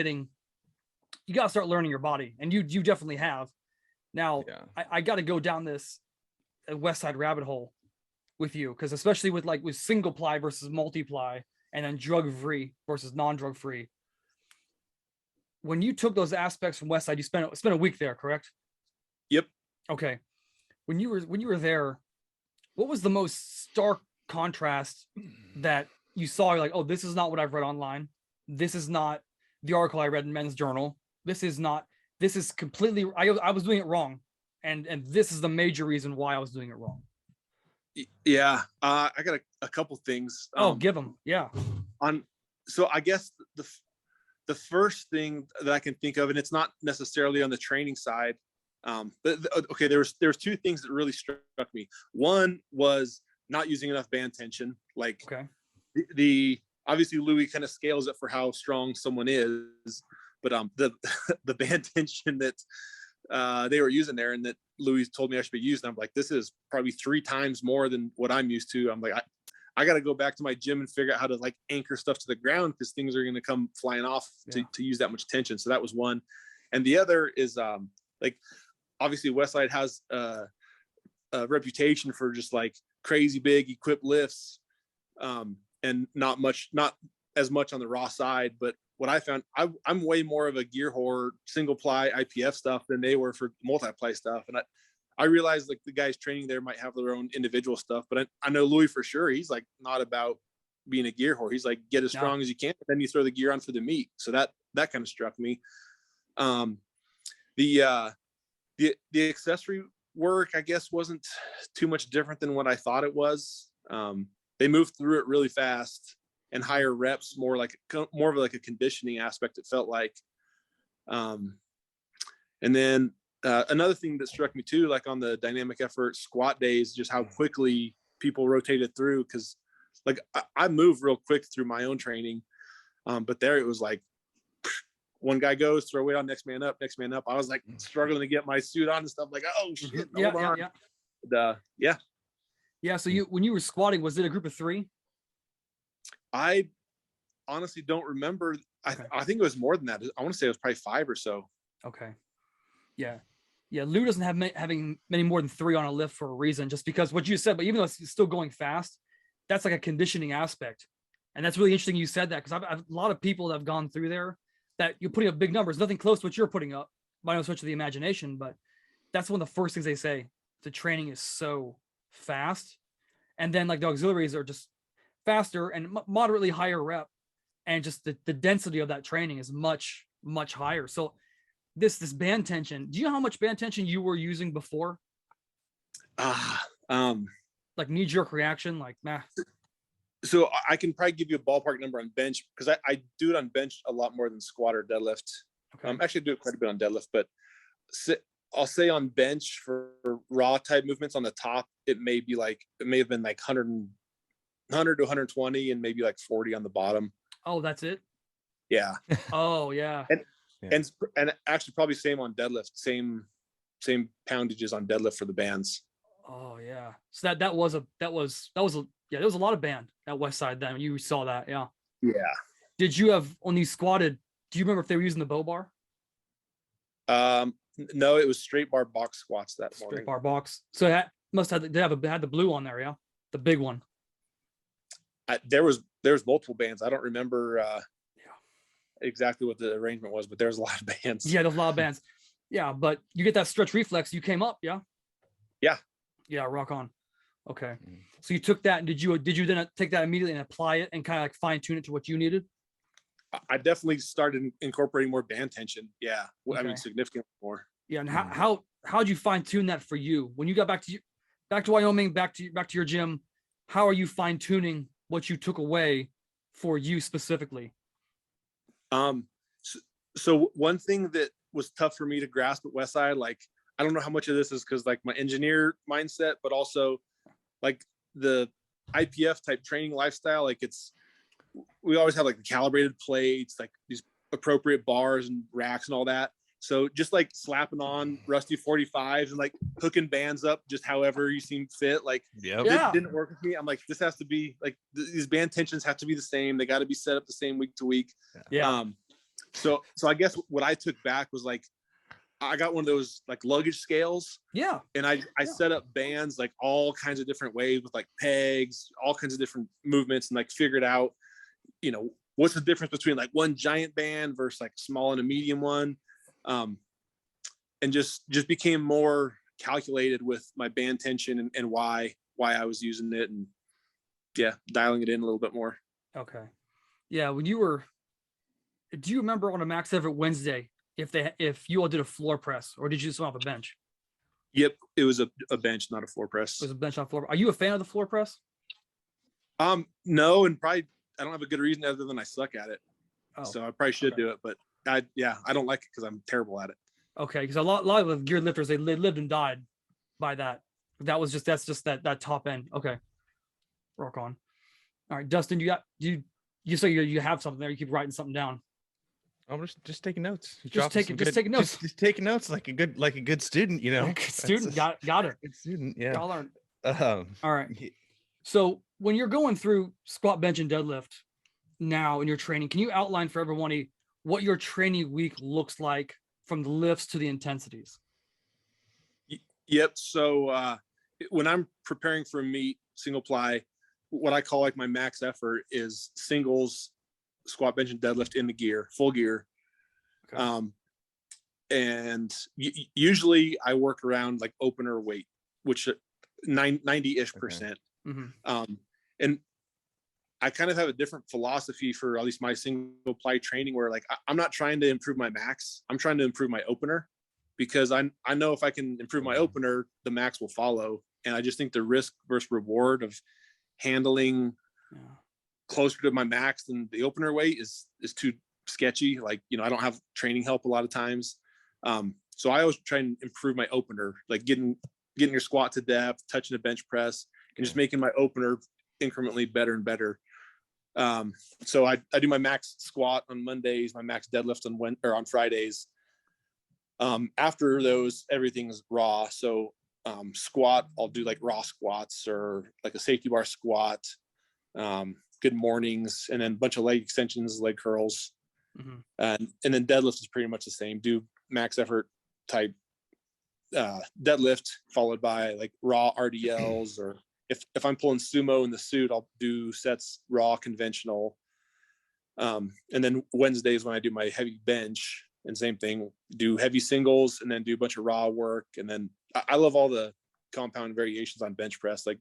learning your body, and you definitely have. Now, I got to go down this Westside rabbit hole with you, because especially with single ply versus multiply, and then drug free versus non-drug free. when you took those aspects from Westside, you spent a week there, correct? Yep. Okay. When you were there, what was the most stark contrast that you saw? You're like, oh, this is not what I've read online. This is not the article I read in Men's Journal. This is completely, I was doing it wrong. And this is the major reason why I was doing it wrong. Yeah. I got a couple things. Give them. Yeah. So I guess the first thing that I can think of, and it's not necessarily on the training side. Okay. There was two things that really struck me. One was not using enough band tension. Like, okay. The obviously Louie kind of scales it for how strong someone is, but the band tension that they were using there and that Louie told me I should be using, I'm like, this is probably 3 times more than what I'm used to. I'm like, I got to go back to my gym and figure out how to like anchor stuff to the ground, because things are going to come flying off to use that much tension. So that was one. And the other is like, obviously Westside has a reputation for just like crazy big equipped lifts. And not as much on the raw side, but what I found, I'm way more of a gear whore, single ply IPF stuff than they were for multi-ply stuff. And I realized like the guys training there might have their own individual stuff, but I know Louie for sure. He's like not about being a gear whore. He's like, get as strong as you can, and then you throw the gear on for the meet. So that kind of struck me. The accessory work, I guess, wasn't too much different than what I thought it was. They moved through it really fast and higher reps, more of like a conditioning aspect, it felt like. And then another thing that struck me too, like on the dynamic effort squat days, just how quickly people rotated through. Cause like I move real quick through my own training. But there it was like one guy goes, throw weight on, next man up. I was like struggling to get my suit on and stuff, like, oh shit. Yeah. So when you were squatting, was it a group of 3? I honestly don't remember. Okay. I think it was more than that. I want to say it was probably 5 or so. Okay. Yeah. Lou doesn't have having many more than 3 on a lift for a reason, just because what you said, but even though it's still going fast, that's like a conditioning aspect. And that's really interesting you said that, because I've a lot of people that have gone through there that you're putting up big numbers, nothing close to what you're putting up by no stretch of the imagination. But that's one of the first things they say. The training is so fast. And then like the auxiliaries are just faster and moderately higher rep. And just the density of that training is much, much higher. So this band tension, do you know how much band tension you were using before? Like knee-jerk reaction, like, nah. So I can probably give you a ballpark number on bench, because I do it on bench a lot more than squat or deadlift. Okay. Actually do it quite a bit on deadlift, but I'll say on bench for raw type movements on the top, it may have been like 100 to 120 and maybe like 40 on the bottom. Oh, that's it? Yeah. Oh yeah. And actually probably same on deadlift, same poundages on deadlift for the bands. Oh yeah. So that was there was a lot of band at Westside then. You saw that, yeah. Yeah. Did you have, when you squatted, do you remember if they were using the bow bar? No, it was straight bar box squats that morning. Straight bar box. So that must have had the blue on there, yeah? The big one. There was multiple bands. I don't remember exactly what the arrangement was, but there's a lot of bands. Yeah, there's a lot of bands. Yeah, but you get that stretch reflex, you came up, yeah? Yeah. Yeah, rock on. Okay. So you took that, and did you then take that immediately and apply it and kind of like fine tune it to what you needed? I definitely started incorporating more band tension. Yeah. Okay. I mean, significantly more. Yeah. And how'd you fine tune that for you when you got back to Wyoming, back to your gym? How are you fine tuning what you took away for you specifically? So one thing that was tough for me to grasp at Westside, like, I don't know how much of this is because like my engineer mindset, but also like the IPF type training lifestyle. Like we always have like the calibrated plates, like these appropriate bars and racks and all that. So just like slapping on rusty 45s and like hooking bands up just however you seem fit, like it didn't work with me. I'm like, this has to be like these band tensions have to be the same. They got to be set up the same week to week. Yeah. So I guess what I took back was like, I got one of those like luggage scales. Yeah. And I set up bands like all kinds of different ways with like pegs, all kinds of different movements, and like figured out, what's the difference between like one giant band versus like small and a medium one. And just became more calculated with my band tension and why I was using it, and dialing it in a little bit more. Okay. Yeah. Do you remember on a max effort Wednesday, if you all did a floor press, or did you just off a bench? Yep. It was a bench, not a floor press. It was a bench on floor. Are you a fan of the floor press? No. And probably I don't have a good reason other than I suck at it. Oh, so I probably should do it, but I don't like it because I'm terrible at it. Okay. Because a lot of the geared lifters, they lived and died by that. That's just that top end. Okay. Rock on. All right, Dustin, you say you have something there. You keep writing something down. I'm just taking notes. Just taking notes. Just taking notes like a good student, you know. Good student, got it. Good student, yeah. Y'all learn. All right. So when you're going through squat, bench, and deadlift now in your training, can you outline for everyone what your training week looks like from the lifts to the intensities? Yep. So when I'm preparing for a meet, single ply, what I call like my max effort is singles, squat, bench, and deadlift in the gear, full gear. Okay. And usually I work around like opener weight, which 90-ish%. Okay. Mm-hmm. And I kind of have a different philosophy for at least my single ply training, where like I'm not trying to improve my max. I'm trying to improve my opener, because I know if I can improve my opener, the max will follow. And I just think the risk versus reward of handling closer to my max than the opener weight is too sketchy. Like, I don't have training help a lot of times. So I always try and improve my opener, like getting your squat to depth, touching a bench press, and just making my opener incrementally better and better. So I do my max squat on Mondays, my max deadlift on Fridays. After those, everything's raw. So squat, I'll do like raw squats or like a safety bar squat, good mornings, and then a bunch of leg extensions, leg curls. Mm-hmm. And then deadlift is pretty much the same. Do max effort type deadlift followed by like raw RDLs, or if I'm pulling sumo in the suit, I'll do sets raw conventional. And then Wednesdays when I do my heavy bench, and same thing, do heavy singles and then do a bunch of raw work. And then I love all the compound variations on bench press, like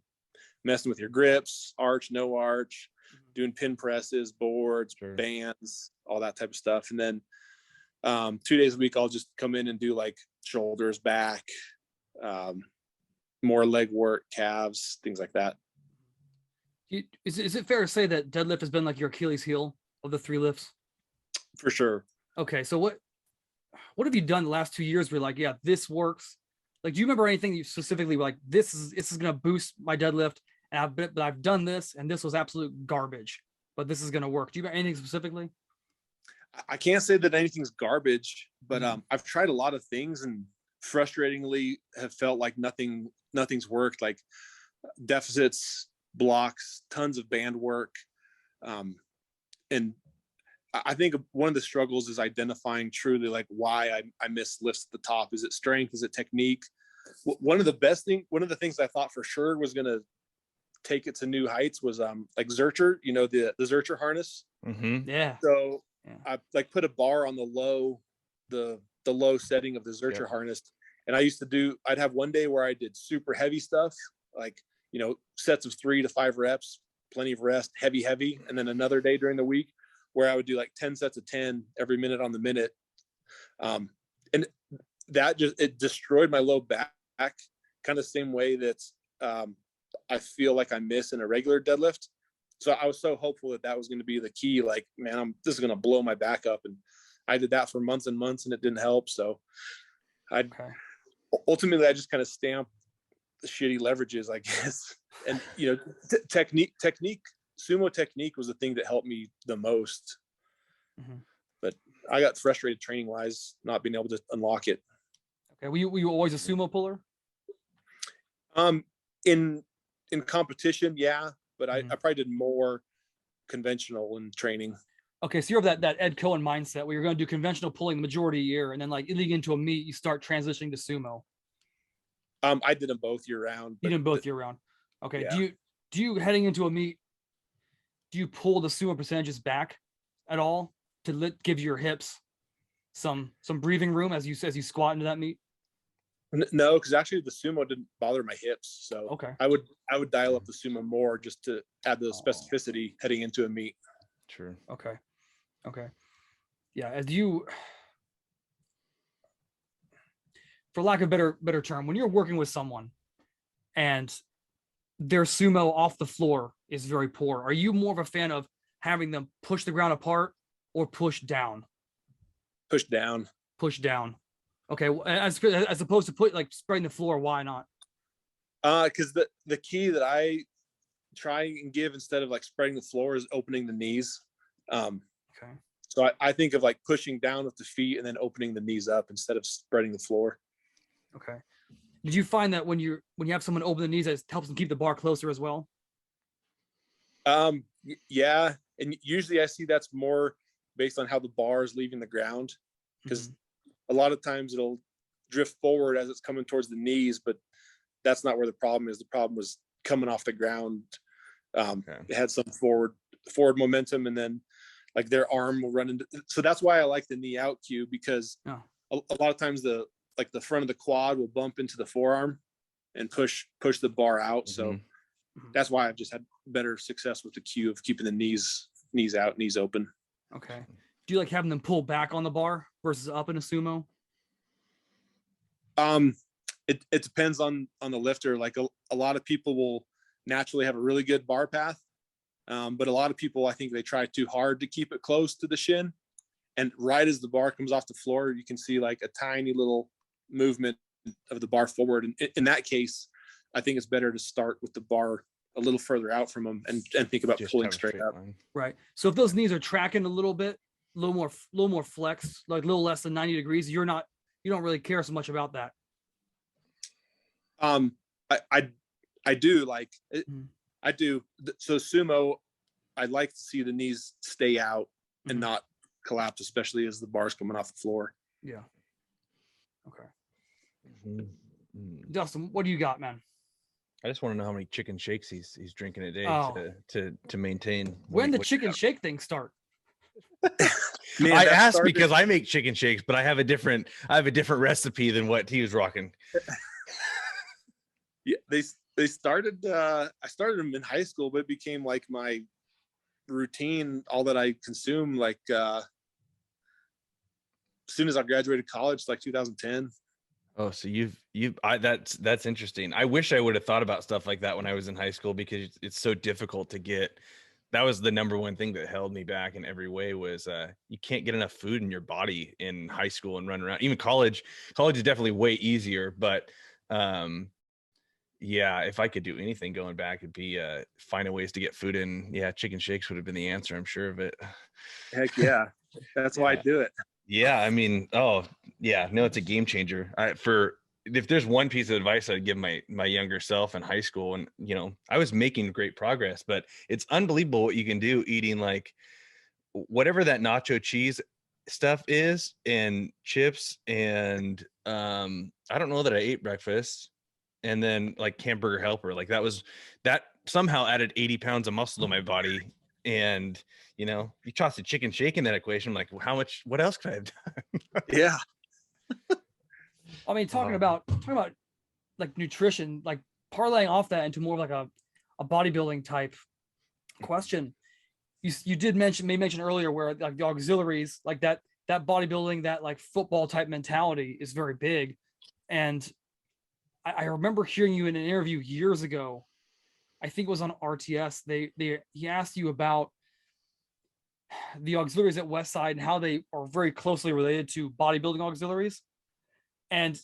messing with your grips, arch, no arch, doing pin presses, boards, bands, all that type of stuff. And then 2 days a week, I'll just come in and do like shoulders, back, more leg work, calves, things like that. Is it fair to say that deadlift has been like your Achilles heel of the three lifts? For sure. Okay. So what have you done the last 2 years where you're like, yeah, this works? Like, do you remember anything you specifically were like, this is going to boost my deadlift, and I've done this, and this was absolute garbage, but this is going to work? Do you remember anything specifically? I can't say that anything's garbage, but I've tried a lot of things and frustratingly have felt like nothing's worked, like deficits, blocks, tons of band work. And I think one of the struggles is identifying truly like why I miss lifts at the top. Is it strength? Is it technique? One of the things I thought for sure was going to take it to new heights was like Zercher, the Zercher harness. Mm-hmm. Yeah. So I like put a bar on the low setting of the Zercher harness. And I'd have one day where I did super heavy stuff, like, sets of 3 to 5 reps, plenty of rest, heavy. And then another day during the week where I would do like 10 sets of 10 every minute on the minute. And that it destroyed my low back, kind of the same way that I feel like I miss in a regular deadlift. So I was so hopeful that was going to be the key. Like, man, this is going to blow my back up. And I did that for months and months and it didn't help. So ultimately I just kind of stamped the shitty leverages, I guess. And, technique, sumo technique was the thing that helped me the most. Mm-hmm. But I got frustrated training wise, not being able to unlock it. Okay. Were you always a sumo puller? In competition, yeah, but I probably did more conventional in training. Okay, so you're of that Ed Cohen mindset where you're going to do conventional pulling the majority of the year, and then like leading into a meet, you start transitioning to sumo. I did them both year round. You did them both year round. Okay. Yeah. Do you heading into a meet, do you pull the sumo percentages back at all to give your hips some breathing room as you squat into that meet? No, because actually the sumo didn't bother my hips, so Okay. I would dial up the sumo more just to add the specificity heading into a meet. True. Okay. Yeah, as you, for lack of a better term, when you're working with someone and their sumo off the floor is very poor, are you more of a fan of having them push the ground apart or push down? Push down. Push down. Okay, as opposed to spreading the floor, why not? Because the key that I try and give instead of like spreading the floor is opening the knees. Okay. So I think of like pushing down with the feet and then opening the knees up instead of spreading the floor. Okay. Did you find that when you have someone open the knees, that helps them keep the bar closer as well? Yeah, and usually I see that's more based on how the bar is leaving the ground, because a lot of times it'll drift forward as it's coming towards the knees, but that's not where the problem is. The problem was coming off the ground. It had some forward momentum, and then like their arm will run into. So that's why I like the knee out cue, because a lot of times the front of the quad will bump into the forearm and push the bar out. So that's why I've just had better success with the cue of keeping the knees out, knees open. Okay. Do you like having them pull back on the bar versus up in a sumo? It depends on the lifter. Like a lot of people will naturally have a really good bar path. But a lot of people, I think they try too hard to keep it close to the shin. And right as the bar comes off the floor, you can see like a tiny little movement of the bar forward. And in that case, I think it's better to start with the bar a little further out from them and think about just pulling straight up. Right. So if those knees are tracking a little bit, a little more flex, like a little less than 90 degrees, you don't really care so much about that. I do like it. I do. So sumo, I'd like to see the knees stay out and not collapse, especially as the bar's coming off the floor. Yeah. Okay. Dustin, what do you got, man? I just want to know how many chicken shakes he's drinking a day to maintain. When the chicken shake thing start? Man, I asked because I make chicken shakes, but I have a different recipe than what he was rocking. Yeah, they started. I started them in high school, but it became like my routine. All that I consume, like as soon as I graduated college, like 2010. Oh, so that's interesting. I wish I would have thought about stuff like that when I was in high school, because it's so difficult to get. That was the number one thing that held me back in every way, was you can't get enough food in your body in high school and run around. Even college is definitely way easier, but yeah, if I could do anything going back, it'd be finding ways to get food in. Yeah, chicken shakes would have been the answer, I'm sure of it. Heck yeah. That's why I do it. Yeah, I mean, it's a game changer. If there's one piece of advice I'd give my younger self in high school, and I was making great progress, but it's unbelievable what you can do eating like whatever that nacho cheese stuff is and chips, and I don't know that I ate breakfast, and then like Hamburger Helper, like that somehow added 80 pounds of muscle to my body. And you toss a chicken shake in that equation, I'm like, well, what else could I have done? Yeah. I mean, talking about like nutrition, like parlaying off that into more of like a bodybuilding type question. You did mention earlier where like the auxiliaries, like that bodybuilding, that like football type mentality is very big. And I remember hearing you in an interview years ago. I think it was on RTS. He asked you about the auxiliaries at Westside and how they are very closely related to bodybuilding auxiliaries. And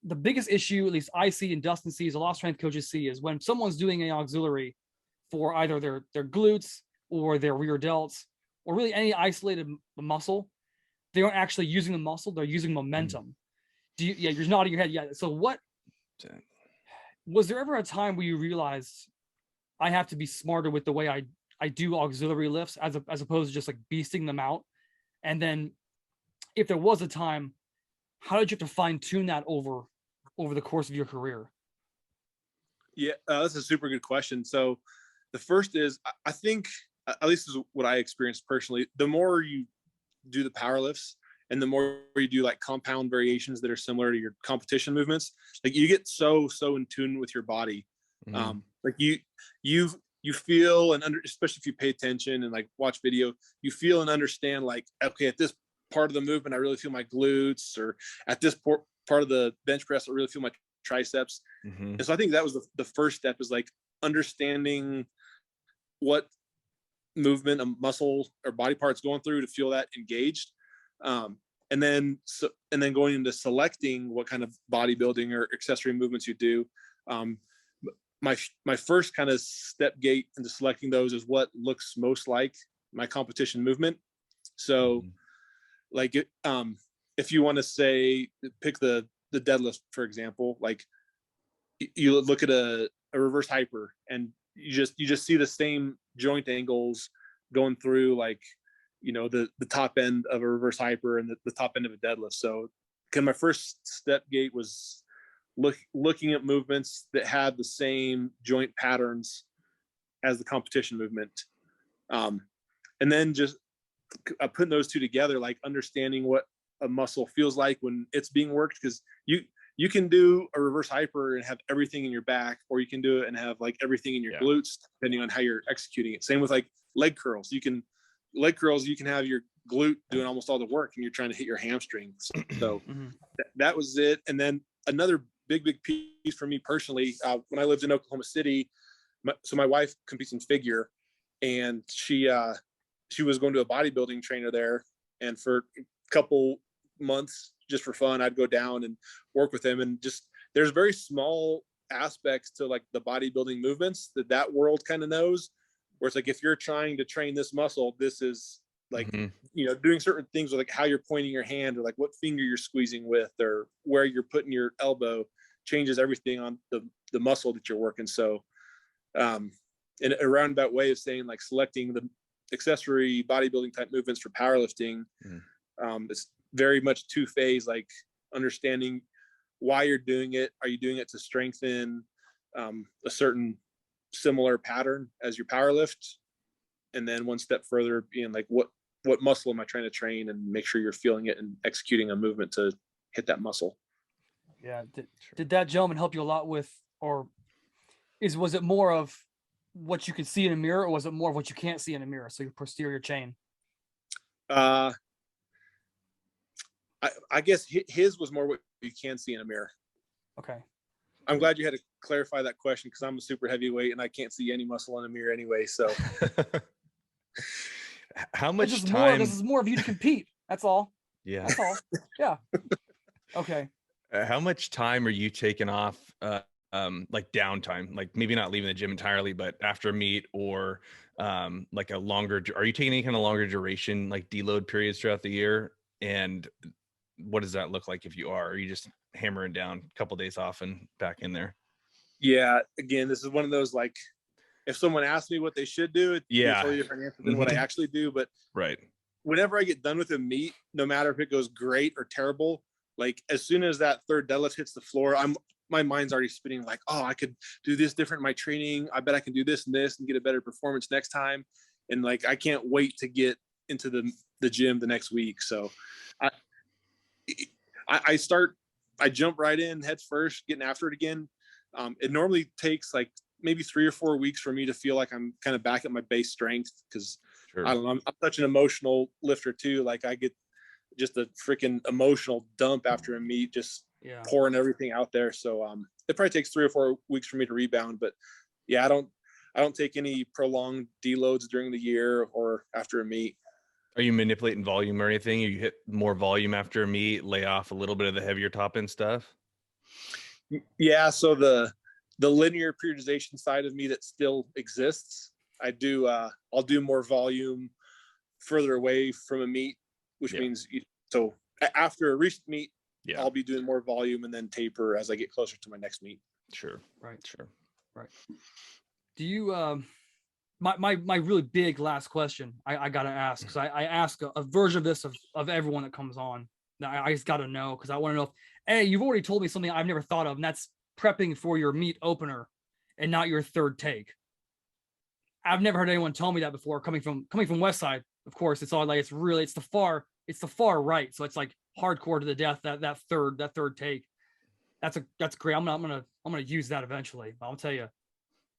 the biggest issue, at least I see and Dustin sees, a lot of strength coaches see, is when someone's doing an auxiliary for either their glutes or their rear delts, or really any isolated muscle, they aren't actually using the muscle, they're using momentum. You're nodding your head. Yeah. So was there ever a time where you realized I have to be smarter with the way I do auxiliary lifts as opposed to just like beasting them out? And then if there was a time, how did you have to fine tune that over the course of your career? Yeah, that's a super good question. So the first is, I think at least is what I experienced personally. The more you do the power lifts and the more you do like compound variations that are similar to your competition movements, like you get so in tune with your body. Like you feel and especially if you pay attention and like watch video, you feel and understand like, okay, at this part of the movement, I really feel my glutes, or at this part of the bench press, I really feel my triceps. And so I think that was the first step, is like understanding what movement a muscle or body part's going through to feel that engaged. And then going into selecting what kind of bodybuilding or accessory movements you do. My first kind of step gate into selecting those is what looks most like my competition movement. So like if you want to say, pick the deadlift, for example, like you look at a reverse hyper and you just see the same joint angles going through, like, you know, the top end of a reverse hyper and the top end of a deadlift. So my first step gate was looking at movements that had the same joint patterns as the competition movement. And then just putting those two together, like understanding what a muscle feels like when it's being worked. Because you can do a reverse hyper and have everything in your back, or you can do it and have like everything in your glutes, depending on how you're executing it. Same with like leg curls. You can have your glute doing almost all the work and you're trying to hit your hamstring. So that was it. And then another big piece for me personally, when I lived in Oklahoma City, my wife competes in figure, and she was going to a bodybuilding trainer there. And for a couple months, just for fun, I'd go down and work with him. And just, there's very small aspects to like the bodybuilding movements that world kind of knows, where it's like, if you're trying to train this muscle, this is like, you know, doing certain things with like how you're pointing your hand, or like what finger you're squeezing with, or where you're putting your elbow, changes everything on the muscle that you're working. So in a roundabout way of saying, like, selecting the accessory bodybuilding type movements for powerlifting, it's very much two-phase, like understanding why you're doing it. Are you doing it to strengthen a certain similar pattern as your power lift? And then one step further being like, what muscle am I trying to train, and make sure you're feeling it and executing a movement to hit that muscle. Yeah. Did that gentleman help you a lot with, or was it more of what you could see in a mirror, or was it more of what you can't see in a mirror? So your posterior chain. I guess his was more what you can see in a mirror. Okay. I'm glad you had to clarify that question, because I'm a super heavyweight and I can't see any muscle in a mirror anyway. So how much this is more of you to compete. That's all. Yeah. That's all. Yeah. Okay. How much time are you taking off, like downtime, like maybe not leaving the gym entirely, but after a meet, or like are you taking any kind of longer duration, like deload periods throughout the year? And what does that look like if you are you just hammering down a couple of days off and back in there? Yeah. Again, this is one of those, like, if someone asks me what they should do, it's a totally different answer than what I actually do. But whenever I get done with a meet, no matter if it goes great or terrible, like as soon as that third deadlift hits the floor, my mind's already spinning, like, oh, I could do this different in my training. I bet I can do this and this and get a better performance next time. And like, I can't wait to get into the gym the next week. So I jump right in head first, getting after it again. It normally takes like maybe 3 or 4 weeks for me to feel like I'm kind of back at my base strength, because I don't know, I'm such an emotional lifter too. Like I get just a freaking emotional dump after a meet, just pouring everything out there. So it probably takes 3 or 4 weeks for me to rebound. But yeah, I don't take any prolonged deloads during the year or after a meet. Are you manipulating volume or anything? You hit more volume after a meet, lay off a little bit of the heavier top end stuff? Yeah. So the linear periodization side of me that still exists, I'll do more volume further away from a meet, which means so after a recent meet, I'll be doing more volume and then taper as I get closer to my next meet. Sure. Right. Do you my really big last question I gotta ask, because I ask a version of this of everyone that comes on. I just gotta know, because I want to know if, you've already told me something I've never thought of, and that's prepping for your meet opener and not your third take. I've never heard anyone tell me that before. Coming from Westside, of course, it's all like it's the far right. So it's like hardcore to the death. That third take. That's great. I'm gonna use that eventually. But I'll tell you,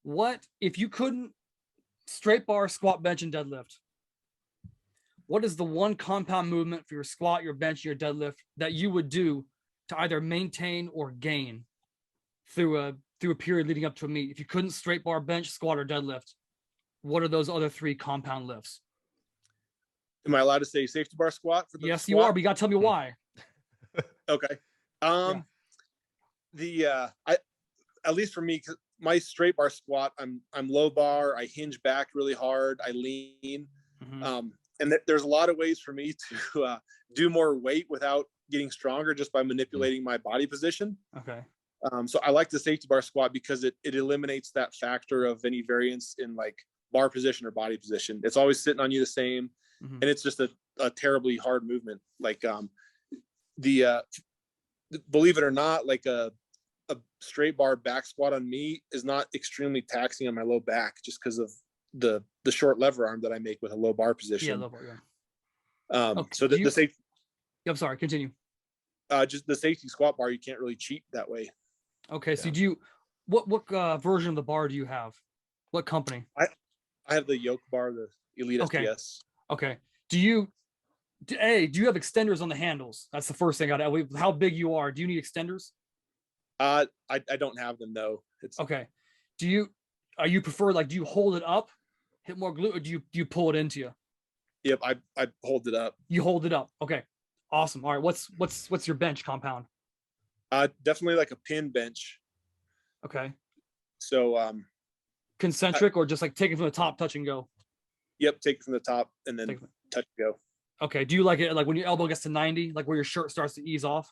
what if you couldn't straight bar, squat, bench, and deadlift? What is the one compound movement for your squat, your bench, your deadlift that you would do to either maintain or gain through a period leading up to a meet? If you couldn't straight bar, bench, squat, or deadlift, what are those other 3 compound lifts? Am I allowed to say safety bar squat for the Yes, squat? you are, but you gotta tell me why. Okay. At least for me, 'cause my straight bar squat, I'm low bar, I hinge back really hard, I lean. Mm-hmm. And there's a lot of ways for me to do more weight without getting stronger just by manipulating my body position. Okay. So I like the safety bar squat because it eliminates that factor of any variance in like bar position or body position. It's always sitting on you the same. Mm-hmm. And it's just a terribly hard movement. Like believe it or not, like a straight bar back squat on me is not extremely taxing on my low back just because of the short lever arm that I make with a low bar position. Yeah, low bar, yeah. Okay. So the safety. I'm sorry, continue. Just the safety squat bar, you can't really cheat that way. Okay, so do you what version of the bar do you have? What company? I have the yoke bar, the Elite SDS. Okay. Do you have extenders on the handles? That's the first thing. How big you are? Do you need extenders? I don't have them, no. It's okay. Do you prefer, like, do you hold it up, hit more glute, or do you pull it into you? Yep, I hold it up. You hold it up. Okay. Awesome. All right. What's your bench compound? Definitely like a pin bench. Okay. So concentric or just like take it from the top, touch and go? Yep, take it from the top and then touch and go. Okay. Do you like it like when your elbow gets to 90, like where your shirt starts to ease off?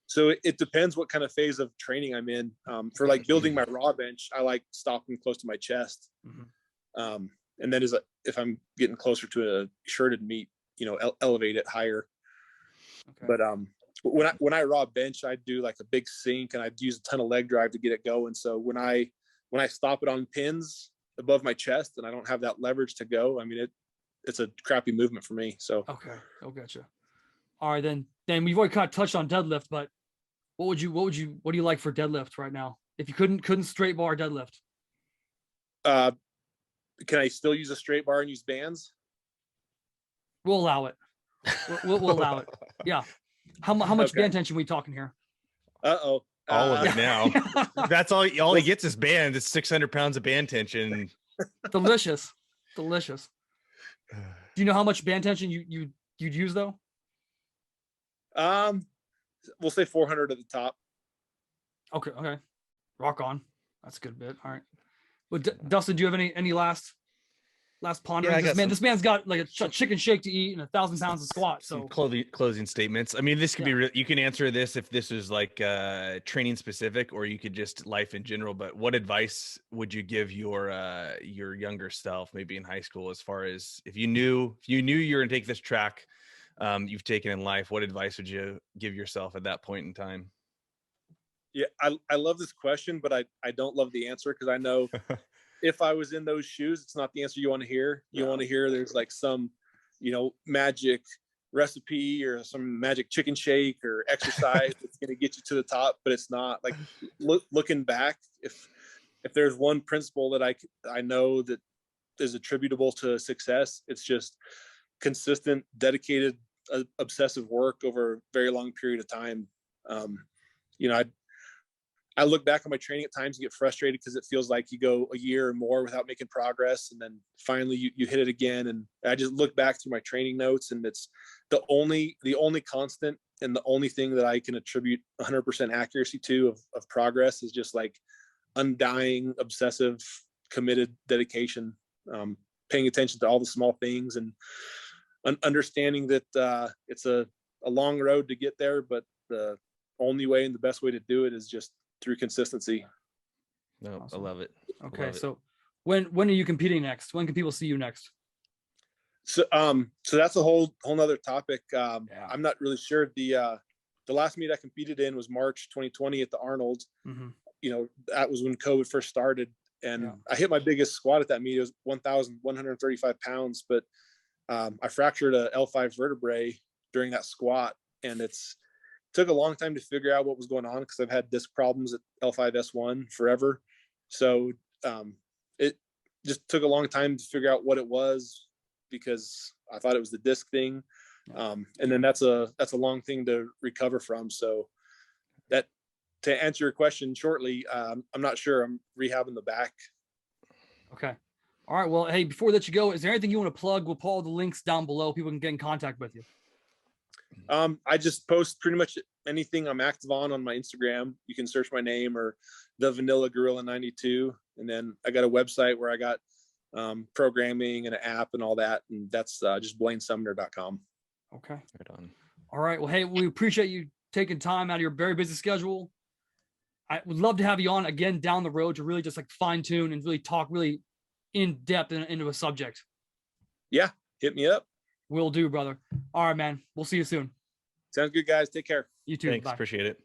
So it depends what kind of phase of training I'm in. For like building my raw bench, I like stopping close to my chest. Mm-hmm. And then if I'm getting closer to a shirted meet, elevate it higher. Okay. But when I raw bench, I do like a big sink and I'd use a ton of leg drive to get it going. So when I stop it on pins above my chest and I don't have that leverage to go, I mean, it's a crappy movement for me. So okay, gotcha. All right, then we've already kind of touched on deadlift, but what do you like for deadlift right now? If you couldn't straight bar deadlift, can I still use a straight bar and use bands? We'll allow it. We'll allow it. Yeah. How much band tension are we talking here? All of it now. That's all he gets is band. It's 600 pounds of band tension. Delicious. Do you know how much band tension you'd use though? We'll say 400 at the top. Okay. Rock on. That's a good bit. All right. Well, Dustin, do you have any last ponderings? Yeah, this man's got like a chicken shake to eat and 1,000 pounds of squat. So closing statements. I mean, this could be you can answer this if this is like training specific, or you could just life in general. But what advice would you give your younger self, maybe in high school, as far as if you knew you were gonna take this track you've taken in life, what advice would you give yourself at that point in time? Yeah, I love this question, but I don't love the answer because I know if I was in those shoes, it's not the answer you want to hear. You want to hear there's like some, magic recipe or some magic chicken shake or exercise that's going to get you to the top, but it's not. Like looking back, if there's one principle that I know that is attributable to success, it's just consistent, dedicated, obsessive work over a very long period of time. I look back on my training at times and get frustrated because it feels like you go a year or more without making progress. And then finally you hit it again. And I just look back through my training notes, and it's the only constant and the only thing that I can attribute 100% accuracy to of progress is just like undying, obsessive, committed dedication, paying attention to all the small things and understanding that it's a long road to get there, but the only way and the best way to do it is just through consistency. No, awesome. I love it. Okay. So when are you competing next? When can people see you next? So that's a whole nother topic. I'm not really sure. The last meet I competed in was March 2020 at the Arnold. Mm-hmm. That was when COVID first started. And I hit my biggest squat at that meet. It was 1,135 pounds, but I fractured a L5 vertebrae during that squat, and took a long time to figure out what was going on because I've had disc problems at L5S1 forever. So it just took a long time to figure out what it was because I thought it was the disc thing. And then that's a long thing to recover from. So that, to answer your question shortly, I'm not sure. I'm rehabbing the back. Okay. All right. Well, hey, before we let you go, is there anything you want to plug? We'll put all the links down below. People can get in contact with you. I just post pretty much anything I'm active on my Instagram. You can search my name or the Vanilla Gorilla 92. And then I got a website where I got programming and an app and all that. And that's just blainesumner.com. Okay. Right on. All right. Well, hey, we appreciate you taking time out of your very busy schedule. I would love to have you on again down the road to really just like fine tune and really talk really in depth into a subject. Yeah. Hit me up. Will do, brother. All right, man. We'll see you soon. Sounds good, guys. Take care. You too. Thanks. Bye. Appreciate it.